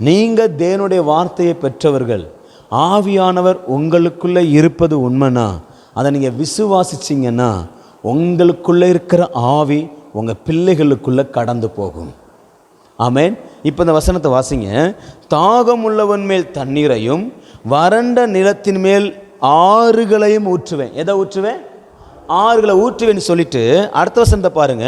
[SPEAKER 1] நீங்கள் தேவனுடைய வார்த்தையை பெற்றவர்கள், ஆவியானவர் உங்களுக்குள்ளே இருப்பது உண்மைனா அதை நீங்கள் விசுவாசிச்சிங்கன்னா உங்களுக்குள்ளே இருக்கிற ஆவி உங்கள் பிள்ளைகளுக்குள்ளே கடந்து போகும். ஆமென். இப்போ இந்த வசனத்தை வாசிங்க. தாகம் உள்ளவன் மேல் தண்ணீரையும் வறண்ட நிலத்தின் மேல் ஆறுகளையும் ஊற்றுவேன். எதை ஊற்றுவேன்? ஆறுகளை ஊற்றுவேன்னு சொல்லிட்டு அடுத்த வசனத்தை பாருங்க.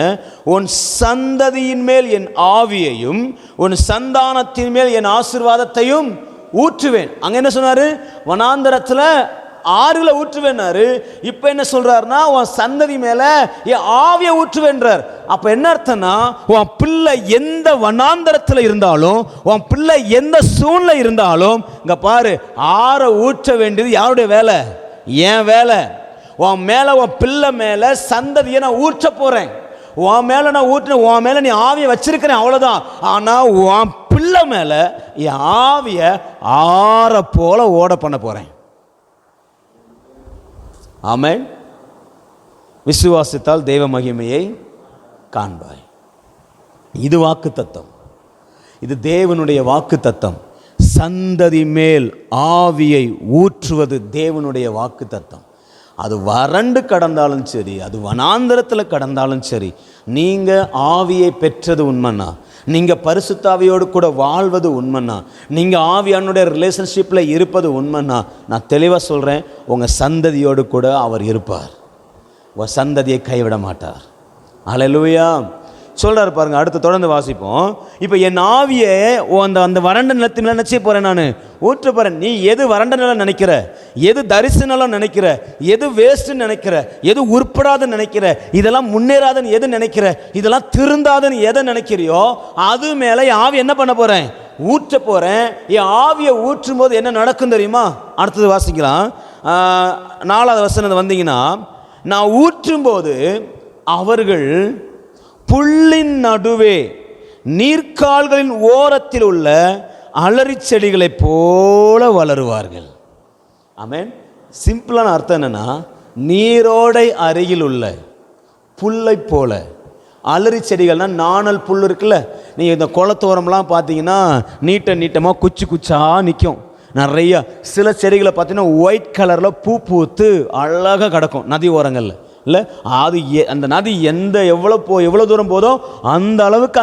[SPEAKER 1] உன் சந்ததியின் மேல் என் ஆவியையும் உன் சந்தானத்தின் மேல் என் ஆசீர்வாதத்தையும் ஊற்றுவேன். அங்க என்ன சொன்னாரு? வனாந்தரத்தில் ஆறுகளை ஊற்றுவேன்னாரு. இப்ப என்ன சொல்றாருன்னா, உன் சந்ததி மேல என் ஆவியை ஊற்றுவேன்றார். அப்ப என்ன அர்த்தம்னா, உன் பிள்ளை எந்த வனாந்தரத்தில் இருந்தாலும், உன் பிள்ளை எந்த சூழ்நிலை இருந்தாலும், இங்க பாரு, ஆற ஊற்ற வேண்டியது யாருடைய வேலை? என் வேலை. உன் மேல, உன் பிள்ளை மேல சந்ததியை நான் ஊற்ற போறேன். உன் மேல நான் ஊற்றின, உன் மேல நீ ஆவியை வச்சிருக்கிறேன், அவ்வளவுதான். ஆனா உன் பிள்ளை மேல என் ஆவியை ஆற போல ஓட பண்ண போறேன். ஆமென். விசுவாசித்தால் தெய்வ மகிமையை காண்பாய். இது வாக்கு தத்தம், இது தேவனுடைய வாக்கு தத்தம். சந்ததி மேல் ஆவியை ஊற்றுவது தேவனுடைய வாக்கு தத்தம். அது வறண்டு கடந்தாலும் சரி, அது வனாந்தரத்தில் கடந்தாலும் சரி, நீங்கள் ஆவியை பெற்றது உண்மைன்னா, நீங்கள் பரிசுத்தாவியோடு கூட வாழ்வது உண்மைன்னா, நீங்கள் ஆவியானுடைய ரிலேஷன்ஷிப்பில் இருப்பது உண்மைன்னா, நான் தெளிவாக சொல்கிறேன், உங்கள் சந்ததியோடு கூட அவர் இருப்பார். உங்கள் சந்ததியை கைவிட மாட்டார். அல்லேலூயா. சொல்கிறார் பாருங்க, அடுத்து தொடர்ந்து வாசிப்போம். இப்போ என் ஆவியை அந்த வறண்ட நிலத்து மேலே நினச்சி போகிறேன், நான் ஊற்ற போகிறேன். நீ எது வறண்ட நிலம் நினைக்கிற, எது தரிசு நிலம் நினைக்கிற, எது வேஸ்ட்டுன்னு நினைக்கிற, எது உருப்படாதுன்னு நினைக்கிற, இதெல்லாம் முன்னேறாதுன்னு எது நினைக்கிற, இதெல்லாம் திருந்தாதுன்னு எதை நினைக்கிறியோ அது மேலே என் ஆவி என்ன பண்ண போகிறேன், ஊற்ற போகிறேன். என் ஆவியை ஊற்றும் போது என்ன நடக்கும் தெரியுமா? அடுத்தது வாசிக்கலாம். 4வது வசனம் வந்தீங்கன்னா, நான் ஊற்றும்போது அவர்கள் புல்லின் நடுவே நீர்க்கால்களின் ஓரத்தில் உள்ள அலறி செடிகளைப் போல வளருவார்கள். ஆமென். சிம்பிளான அர்த்தம் என்னன்னா, நீரோடை அருகில் உள்ள புல்லை போல. அலறி செடிகள்னா நாணல் புல் இருக்குல்ல, நீங்கள் இந்த குளத்தோரம்லாம் பார்த்தீங்கன்னா நீட்டமாக குச்சி குச்சா நிற்கும். நிறைய சில செடிகளை பார்த்தீங்கன்னா ஒயிட் கலரில் பூ பூத்து அழகாக கிடக்கும் நதி ஓரங்களில். இல்லை, அது அந்த நதி எவ்வளோ தூரம் போதோ அந்த அளவுக்கு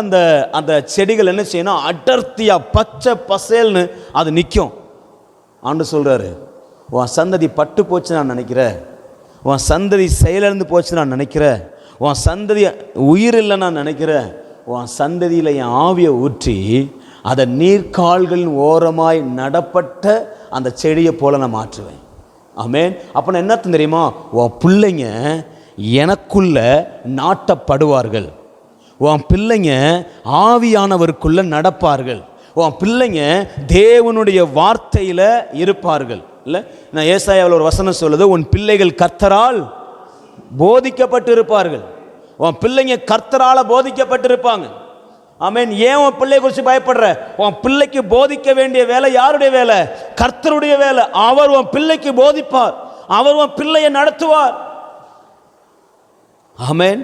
[SPEAKER 1] அந்த செடிகள் என்ன செய்யணும், அடர்த்தியாக பச்சை பசேல்னு அது நிற்கும். ஆண்டு சொல்கிறாரு, உன் சந்ததி பட்டு போச்சு நான் நினைக்கிறேன், உன் சந்ததி செயலிழந்து போச்சு நான் நினைக்கிறேன், உன் சந்ததி உயிர் இல்லை நான் நினைக்கிறேன், உன் சந்ததியில் என் ஆவியை ஊற்றி அதை நீர்க்கால்களின் ஓரமாய் நடப்பட்ட அந்த செடியை போல நான் மாற்றுவேன். ஆமென். அப்போ நான் என்ன தெரியுமா, உன் பிள்ளைங்க எனக்குள்ள நாட்டப்படுவார்கள், உன் பிள்ளைங்க ஆவியானவருக்குள்ள நடப்பார்கள், உன் பிள்ளைங்க தேவனுடைய வார்த்தையில் இருப்பார்கள். இல்லை, நான் ஏசாயாவில் ஒரு வசனம் சொல்லுது, உன் பிள்ளைகள் கர்த்தரால் போதிக்கப்பட்டு இருப்பார்கள். உன் பிள்ளைங்க கர்த்தரால் போதிக்கப்பட்டிருப்பாங்க. ஆமென். ஏன் உன் பிள்ளை குறித்து பயப்படுற? உன் பிள்ளைக்கு போதிக்க வேண்டிய வேலை யாருடைய வேலை? கர்த்தருடைய வேலை. அவர் உன் பிள்ளைக்கு போதிப்பார், அவர் உன் பிள்ளையை நடத்துவார். ஆமென்.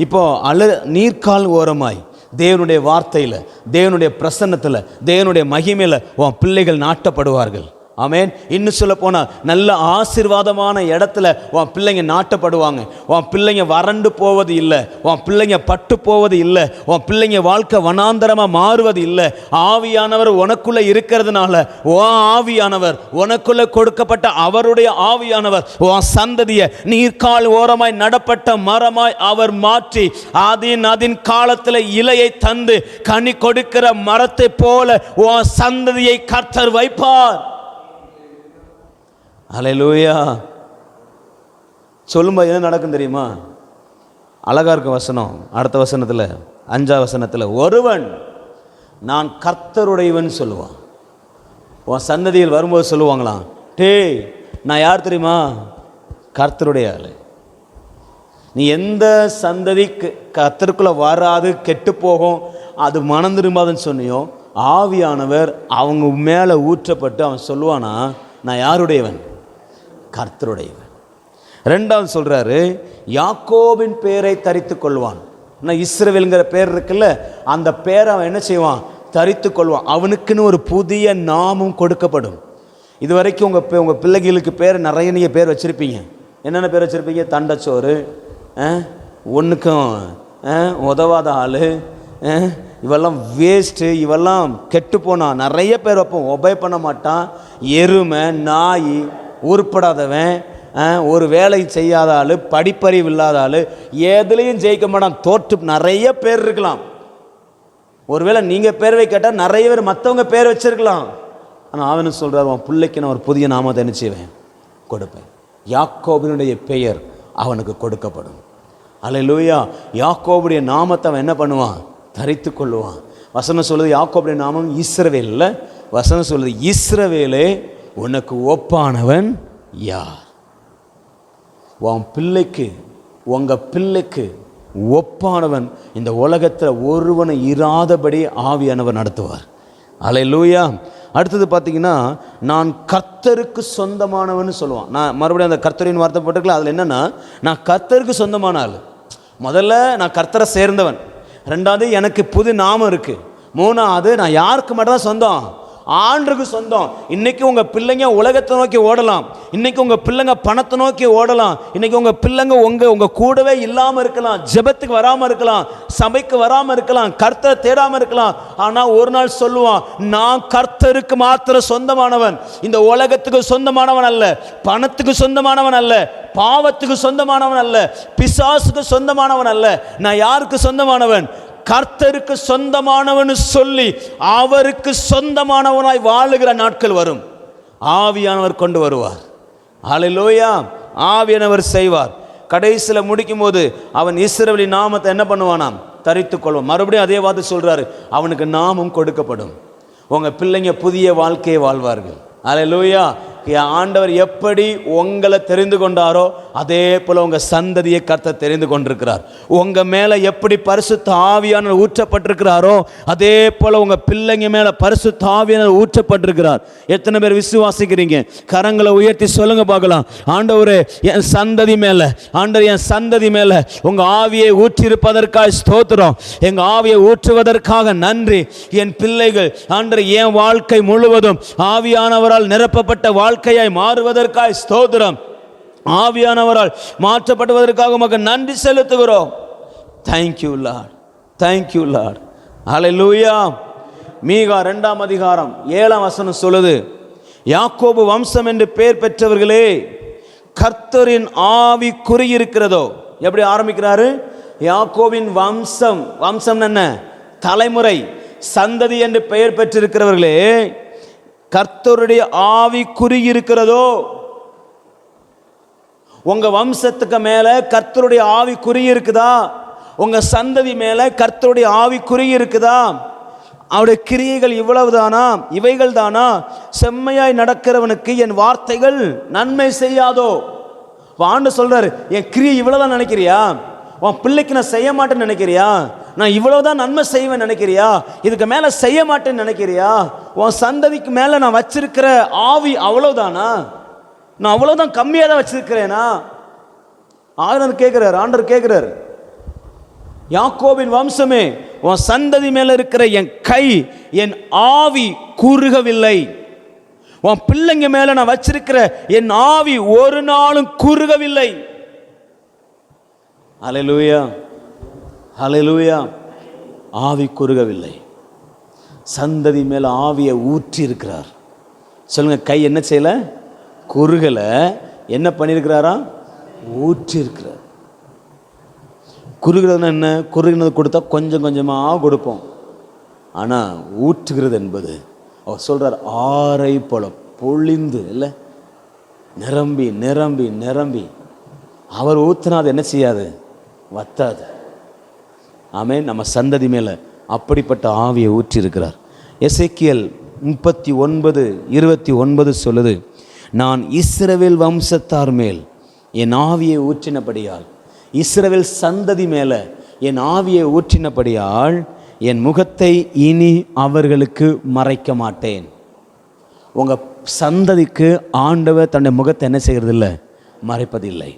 [SPEAKER 1] இப்போ நீர்க்கால் ஓரமாய் தேவனுடைய வார்த்தையில், தேவனுடைய பிரசன்னத்தில், தேவனுடைய மகிமையில் உன் பிள்ளைகள் நாட்டப்படுவார்கள். ஆமென். இன்னும் சொல்ல போனால் நல்ல ஆசீர்வாதமான இடத்துல உன் பிள்ளைங்க நாட்டப்படுவாங்க. உன் பிள்ளைங்க வறண்டு போவது இல்லை, உன் பிள்ளைங்க பட்டு போவது இல்லை, உன் பிள்ளைங்க வாழ்க்கை வனாந்தரமாக மாறுவது இல்லை. ஆவியானவர் உனக்குள்ளே இருக்கிறதுனால, உன் ஆவியானவர் உனக்குள்ளே கொடுக்கப்பட்ட அவருடைய ஆவியானவர் உன் சந்ததியை நீர்க்கால் ஓரமாய் நடப்பட்ட மரமாய் அவர் மாற்றி அதின் காலத்தில் இலையை தந்து கனி கொடுக்கிற மரத்தை போல உன் சந்ததியை கர்த்தர் வைப்பார். அல்லேலூயா. சொல்லும்போது என்ன நடக்கும் தெரியுமா? அழகா இருக்கும் வசனம். அடுத்த வசனத்தில் 5வது வசனத்தில், ஒருவன் நான் கர்த்தருடையவன் சொல்லுவான். உன் சந்ததியில் வரும்போது சொல்லுவாங்களாம், டேய் நான் யார் தெரியுமா? கர்த்தருடைய ஆள். நீ எந்த சந்ததி கர்த்தருக்குள்ளே வராது கெட்டு போகும், அது மனம் திரும்பாதுன்னு சொன்னியோ, ஆவியானவர் அவங்க மேலே ஊற்றப்பட்டு அவன் சொல்லுவானா, நான் யாருடையவன்? கர்த்தருடையவன். 2வது சொல்றாரு, யாக்கோபின் பேரை தரித்து கொள்வான். இஸ்ரவேல்ங்கிற பேர் இருக்குல்ல, அந்த பேரை அவன் என்ன செய்வான்? தரித்து கொள்வான். அவனுக்குன்னு ஒரு புதிய நாமம் கொடுக்கப்படும். இது வரைக்கும் உங்கள் பிள்ளைகளுக்கு பேர் நிறைய நீங்கள் பேர் வச்சுருப்பீங்க. என்னென்ன பேர் வச்சுருப்பீங்க? தண்டச்சோறு, ஒன்றுக்கும் உதவாத ஆள், இவெல்லாம் வேஸ்ட்டு, இவெல்லாம் கெட்டு போனான், நிறைய பேர் வைப்போம். ஒபே பண்ண மாட்டான், எருமை, நாய், உருப்படாதவன், ஒரு வேலை செய்யாத ஆள், படிப்பறிவு இல்லாத ஆள், எதுலேயும் ஜெயிக்க மாட்டான், தோற்று நிறைய பேர் இருக்கலாம். ஒருவேளை நீங்கள் பேர் கேட்டால் நிறைய பேர் மற்றவங்க பேர் வச்சிருக்கலாம். ஆனால் அவனு சொல்கிறார், உன் பிள்ளைக்கு நான் ஒரு புதிய நாமத்தை என்ன செய்வேன்? கொடுப்பேன். யாக்கோபினுடைய பெயர் அவனுக்கு கொடுக்கப்படும். அல்லேலூயா. யாக்கோபுடைய நாமத்தை அவன் என்ன பண்ணுவான்? தரித்து கொள்ளுவான். வசனம் சொல்லுது யாக்கோபுடைய நாமம் இஸ்ரவேல் இல்லை. வசனம் சொல்லுது, இஸ்ரவேலே உனக்கு ஒப்பானவன் யார்? உன் பிள்ளைக்கு, உங்கள் பிள்ளைக்கு ஒப்பானவன் இந்த உலகத்தில் ஒருவனை இராதபடி ஆவியானவர் நடத்துவார். அல்லேலூயா. அடுத்தது பார்த்தீங்கன்னா, நான் கர்த்தருக்கு சொந்தமானவன் சொல்லுவான். நான் மறுபடியும் அந்த கர்த்தரின் வார்த்தை போட்டுருக்கல, அதில் என்னென்னா, நான் கர்த்தருக்கு சொந்தமான ஆள். முதல்ல நான் கர்த்தரை சேர்ந்தவன். 2வது எனக்கு புது நாமம் இருக்குது. 3வது நான் யாருக்கு மட்டும் தான் சொந்தம்? ஆண்டருக்கு சொந்தம். இன்னைக்கு உங்க பிள்ளைங்க உலகத்தை நோக்கி ஓடலாம், இன்னைக்கு உங்க பிள்ளைங்க பணத்தை நோக்கி ஓடலாம், இன்னைக்கு உங்க பிள்ளைங்க உங்க கூடவே இல்லாம இருக்கலாம், ஜெபத்துக்கு வராம இருக்கலாம், சபைக்கு வராம இருக்கலாம், கர்த்தரை தேடாம இருக்கலாம். ஆனா ஒரு நாள் சொல்லுவான், நான் கர்த்தருக்கு மாத்திர சொந்தமானவன், இந்த உலகத்துக்கு சொந்தமானவன் அல்ல, பணத்துக்கு சொந்தமானவன் அல்ல, பாவத்துக்கு சொந்தமானவன் அல்ல, பிசாசுக்கு சொந்தமானவன் அல்ல. நான் யாருக்கு சொந்தமானவன்? கர்த்தருக்கு சொந்தமானவன் சொல்லி அவருக்கு சொந்தமானவனாய் வாழுகிற நாட்கள் வரும். ஆவியானவர் கொண்டு வருவார். ஹல்லேலூயா. ஆவியானவர் செய்வார். கடைசியில் முடிக்கும் போது அவன் இஸ்ரவேலின் நாமத்தை என்ன பண்ணுவானாம்? தரித்துக் கொள்வான். மறுபடியும் அதே வார்த்தை சொல்றாரு, அவனுக்கு நாமம் கொடுக்கப்படும். உங்க பிள்ளைங்க புதிய வாழ்க்கையை வாழ்வார்கள். ஹல்லேலூயா. ஆண்டவர் எப்படி உங்களை தெரிந்து கொண்டாரோ அதே போல உங்க சந்ததியை கர்த்தர் தெரிந்து கொண்டிருக்கிறார். உங்க மேல எப்படி பரிசுத்த ஆவியானவர் ஊற்றப்பட்டிருக்கிறாரோ அதே போல உங்க பிள்ளைங்க மேல பரிசுத்த ஆவியானவர் ஊற்றப்பட்டிருக்கிறார். எத்தனை பேர் விசுவாசிக்கிறீங்க? கரங்களை உயர்த்தி சொல்லுங்க பார்க்கலாம். ஆண்டவரே, என் சந்ததி மேல, ஆண்டவர் என் சந்ததி மேல உங்க ஆவியை ஊற்றிருப்பதற்காக ஸ்தோத்திரம். எங்க ஆவியை ஊற்றுவதற்காக நன்றி. என் பிள்ளைகள் ஆண்டவர் என் வாழ்க்கை முழுவதும் ஆவியானவரால் நிரப்பப்பட்ட வாழ்க்கையாய் மாறுவதற்காக ஸ்தோத்திரம். ஆவியானவரால் மாற்றப்படுவதற்காக உமக்கு நன்றி செலுத்துகிறோம். Thank you Lord, thank you Lord. Hallelujah. மீகா 2ஆம் அதிகாரம் 7ஆம் வசனம் சொல்லுது, யாக்கோபு வம்சம் என்று பெயர் பெற்றவர்களே, கர்த்தரின் ஆவி குறியிருக்கிறதோ. எப்படி ஆரம்பிக்கிறாரு? யாக்கோபின் வம்சம், வம்சம் என்ன? தலைமுறை, சந்ததி என்று பெயர் பெற்றிருக்கிறவர்களே, கர்த்தருடைய ஆவி குறியிருக்கிறதோ. உங்க வம்சத்துக்கு மேல கர்த்தருடைய ஆவி குறியிருக்குதா? உங்க சந்ததி மேல கர்த்தருடைய ஆவி குறியிருக்குதா? அவருடைய கிரியைகள் இவ்வளவுதானா? இவைகள் தானா? செம்மையாய் நடக்கிறவனுக்கு என் வார்த்தைகள் நன்மை செய்யாதோ? ஆண்டு சொல்றாரு, என் கிரியை இவ்வளவுதான் நினைக்கிறியா? உன் பிள்ளைக்கு நான் செய்ய மாட்டேன்னு நினைக்கிறியா? நான் இவ்வளவுதான் நன்மை செய்வேன் நினைக்கிறியா? இதுக்கு மேல செய்ய மாட்டேன்னு நினைக்கிறியா? உன் சந்ததிக்கு மேல நான் வச்சிருக்கிற ஆவி அவ்வளவுதானா? நான் அவ்வளவுதான் கம்மியா தான் வச்சிருக்கிறேனா? ஆண்டவர் கேட்கிறார். ஆண்டவர் கேட்கிறார், யாக்கோபின் வம்சமே, உன் சந்ததி மேல இருக்கிற என் கை, என் ஆவி குறுகவில்லை. உன் பிள்ளைங்க மேல நான் வச்சிருக்கிற என் ஆவி ஒரு நாளும் குறுகவில்லை. ஹல்லேலூயா, ஹல்லேலூயா. ஆவி குறுகவில்லை. சந்ததி மேல ஆவியை ஊற்றி இருக்கிறார். சொல்லுங்க, கை என்ன செய்யல? குறுகல. என்ன பண்ணியிருக்கிறாரா? ஊற்றி இருக்கிறார். குறுகிறதுனா என்ன? குறுகினது கொடுத்தா கொஞ்சம் கொஞ்சமாக கொடுப்போம். ஆனால் ஊற்றுகிறது என்பது, அவர் சொல்றார், ஆரை போல பொழிந்து, இல்லை, நிரம்பி நிரம்பி நிரம்பி. அவர் ஊற்றினா அது என்ன செய்யாது? வத்தாது. ஆமென். நம்ம சந்ததி மேலே அப்படிப்பட்ட ஆவியை ஊற்றி இருக்கிறார். எசேக்கியேல் 39:29 சொல்லுது, நான் இஸ்ரவேல் வம்சத்தார் மேல் என் ஆவியை ஊற்றினபடியால், இஸ்ரவேல் சந்ததி மேலே என் ஆவியை ஊற்றினபடியால் என் முகத்தை இனி அவர்களுக்கு மறைக்க மாட்டேன். உங்கள் சந்ததிக்கு ஆண்டவர் தன்னுடைய முகத்தை என்ன செய்கிறது இல்லை? மறைப்பதில்லை.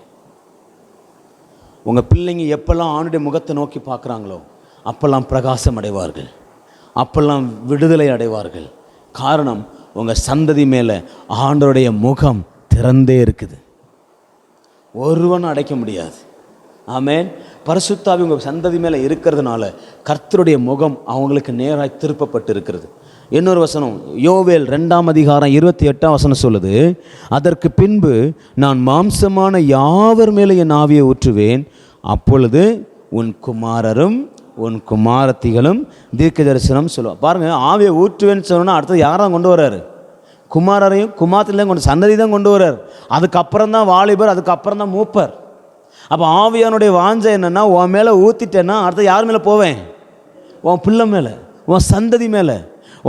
[SPEAKER 1] உங்கள் பிள்ளைங்க எப்பெல்லாம் ஆண்டுடைய முகத்தை நோக்கி பார்க்குறாங்களோ அப்பெல்லாம் பிரகாசம் அடைவார்கள், அப்பெல்லாம் விடுதலை அடைவார்கள். காரணம், உங்கள் சந்ததி மேலே ஆண்டவருடைய முகம் திறந்தே இருக்குது. ஒருவன் அடைக்க முடியாது. ஆமென். பரிசுத்த ஆவி உங்கள் சந்ததி மேலே இருக்கிறதுனால கர்த்தருடைய முகம் அவங்களுக்கு நேராக திருப்பப்பட்டு இருக்கிறது. இன்னொரு வசனம், யோவேல் 2ஆம் அதிகாரம் 28ஆம் வசனம் சொல்லுது, அதற்கு பின்பு நான் மாம்சமான யாவர் மேலே என் ஆவியை ஊற்றுவேன், அப்பொழுது உன் குமாரரும் உன் குமாரத்திகளும் தீர்க்க தரிசனம் சொல்லுவான். பாருங்கள், ஆவியை ஊற்றுவேன்னு சொன்னால் அடுத்தது யாராவது கொண்டு வர்றாரு? குமாரரையும் குமாரத்திலையும் கொண்டு, சந்ததி தான் கொண்டு வர்றார். அதுக்கப்புறம் தான் வாலிபர், அதுக்கப்புறம் தான் மூப்பர். அப்போ ஆவியானுடைய வாஞ்சை என்னென்னா, உன் மேலே ஊற்றிட்டேன்னா அடுத்து யார் மேலே போவேன்? உன் பிள்ளை மேலே, உன் சந்ததி மேலே.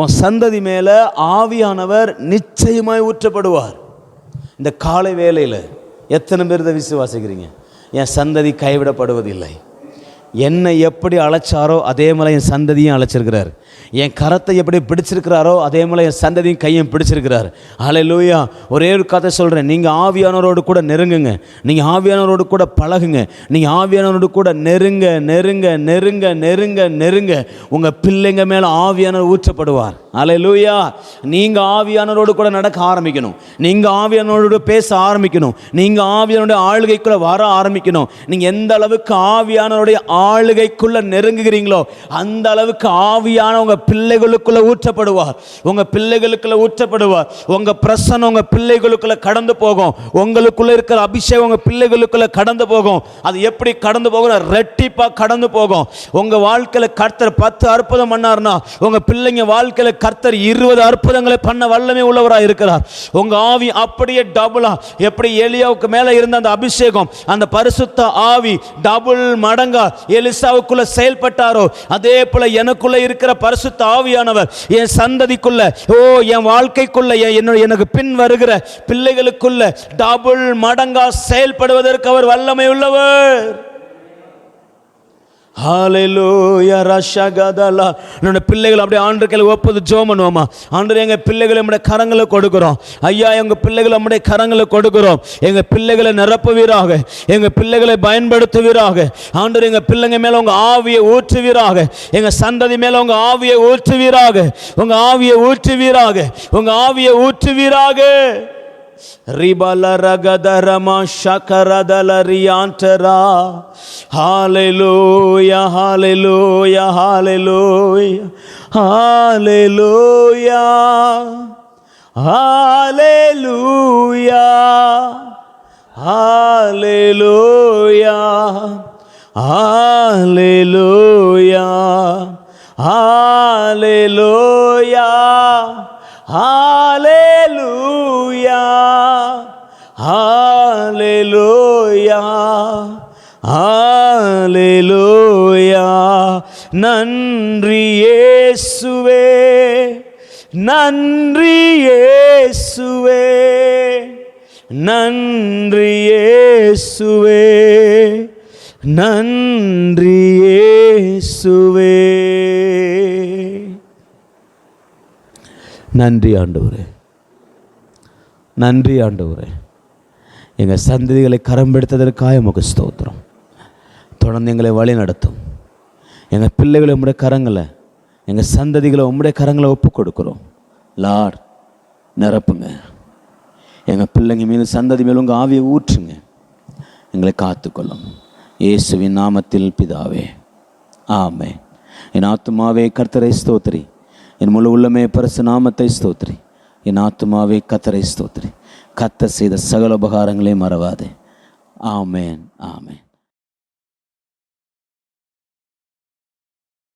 [SPEAKER 1] உன் சந்ததி மேலே ஆவியானவர் நிச்சயமாய் ஊற்றப்படுவார். இந்த காலை வேளையில் எத்தனை பேர் இதை விசுவாசிக்கிறீங்க? என் சந்ததி கைவிடப்படுவதில்லை. என்னை எப்படி அழைச்சாரோ அதே மாதிரி என் சந்ததியும் அழைச்சிருக்கிறார். என் கரத்தை எப்படி பிடிச்சிருக்கிறாரோ அதே போல் என் சந்ததியும் கையும் பிடிச்சிருக்கிறார். ஹல்லேலூயா. ஒரே ஒரு கதை சொல்கிறேன். நீங்கள் ஆவியானவரோடு கூட நெருங்குங்க, நீங்கள் ஆவியானவரோடு கூட பழகுங்க, நீங்கள் ஆவியானவரோடு கூட நெருங்க நெருங்க நெருங்க நெருங்க நெருங்க உங்கள் பிள்ளைங்க மேலே ஆவியானவர் ஊற்றப்படுவார். ஹல்லேலூயா. நீங்கள் ஆவியானவரோடு கூட நடக்க ஆரம்பிக்கணும், நீங்கள் ஆவியானவரோடு பேச ஆரம்பிக்கணும், நீங்கள் ஆவியானுடைய ஆளுகைக்குள்ளே வர ஆரம்பிக்கணும். நீங்கள் எந்த அளவுக்கு ஆவியானவருடைய ஆளுகைக்குள்ளே நெருங்குகிறீங்களோ அந்த அளவுக்கு ஆவியான உங்கள் பிள்ளைகளுக்குள்ளே ஊற்றப்படுவார், உங்கள் பிள்ளைகளுக்குள்ளே ஊற்றப்படுவார். உங்கள் பிரசன்னம் உங்கள் பிள்ளைகளுக்குள்ளே கடந்து போகும், உங்களுக்குள்ளே இருக்கிற அபிஷேகம் உங்கள் பிள்ளைகளுக்குள்ளே கடந்து போகும். அது எப்படி கடந்து போகும்? ரெட்டிப்பாக கடந்து போகும். உங்கள் வாழ்க்கையில் கர்த்தர் 10 அற்புதம் பண்ணார்னா உங்கள் பிள்ளைங்க வாழ்க்கையில் கர்த்தர் 20 அற்புதங்களை பண்ண வல்லமை உள்ளவராக இருக்கிறார். உங்க ஆவி அப்படியே டபுளா, எப்படி எலியாவுக்கு மேல இருந்த அந்த அபிஷேகம், அந்த பரிசுத்த ஆவி டபுள் மடங்கா எலிசாவுக்குள்ள செயல்பட்டாரோ அதே போல எனக்குள்ள இருக்கிற பரிசுத்த ஆவியானவர் என் சந்ததிக்குள்ள, என் வாழ்க்கைக்குள்ள, எனக்கு பின் வருகிற பிள்ளைகளுக்குள்ள டபுள் மடங்கா செயல்படுவதற்கு அவர் வல்லமை உள்ளவர். ஹல்லேலூயா. ரஷகதலா. என்னோட பிள்ளைகள் அப்படியே ஆண்டவருக்கு ஒப்புது ஜெபம் பண்ணுவோமா? ஆண்டவரே, எங்கள் பிள்ளைகளை நம்முடைய கரங்களை கொடுக்கிறோம். ஐயா, எங்கள் பிள்ளைகளை நம்முடைய கரங்களை கொடுக்கிறோம். எங்கள் பிள்ளைகளை நிரப்புவீராக, எங்கள் பிள்ளைகளை பயன்படுத்துவீராக. ஆண்டவரே, எங்கள் பிள்ளைங்க மேலே உங்கள் ஆவியை ஊற்றுவீராக, எங்கள் சந்ததி மேலே உங்கள் ஆவியை ஊற்றுவீராக, உங்கள் ஆவியை ஊற்றுவீராக, உங்கள் ஆவியை ஊற்றுவீராக. ரிபல ரகதரமா ஷகரதல ரியாண்டரா. ஹல்லேலூயா, ஹல்லேலூயா, ஹல்லேலூயா, ஹல்லேலூயா, ஹல்லேலூயா, ஹல்லேலூயா, ஹல்லேலூயா, ஹல்லேலூயா, ஹல்லேலூயா, ஹல்லேலூயா, ஹல்லேலூயா. நன்றி இயேசுவே, நன்றி இயேசுவே, நன்றி இயேசுவே, நன்றி இயேசுவே. நன்றி ஆண்டவரே, நன்றி ஆண்டவரே. எங்கள் சந்ததிகளை கரம் பிடித்ததற்காக உமக்கு ஸ்தோத்திரம். தொடர்ந்து எங்களை வழி நடத்தும். எங்கள் பிள்ளைகளை உம்முடைய கரங்களை, எங்கள் சந்ததிகளை உம்முடைய கரங்களை ஒப்பு கொடுக்குறோம். லார்ட், நிரப்புங்க. எங்கள் பிள்ளைங்க மீது, சந்ததி மேலும் உங்கள் ஆவியை ஊற்றுங்க. எங்களை காத்துக்கொள்ளும். இயேசுவின் நாமத்தில் பிதாவே, ஆமென். என் ஆத்துமாவே கர்த்தரை ஸ்தோத்திரி, என் முழு உள்ளமே பரிசு நாமத்தை ஸ்தோத்திரி. என் ஆத்துமாவே கர்த்தரை ஸ்தோத்திரி, கர்த்தர் செய்த சகல உபகாரங்களையும் மறவாதே. ஆமென், ஆமென்.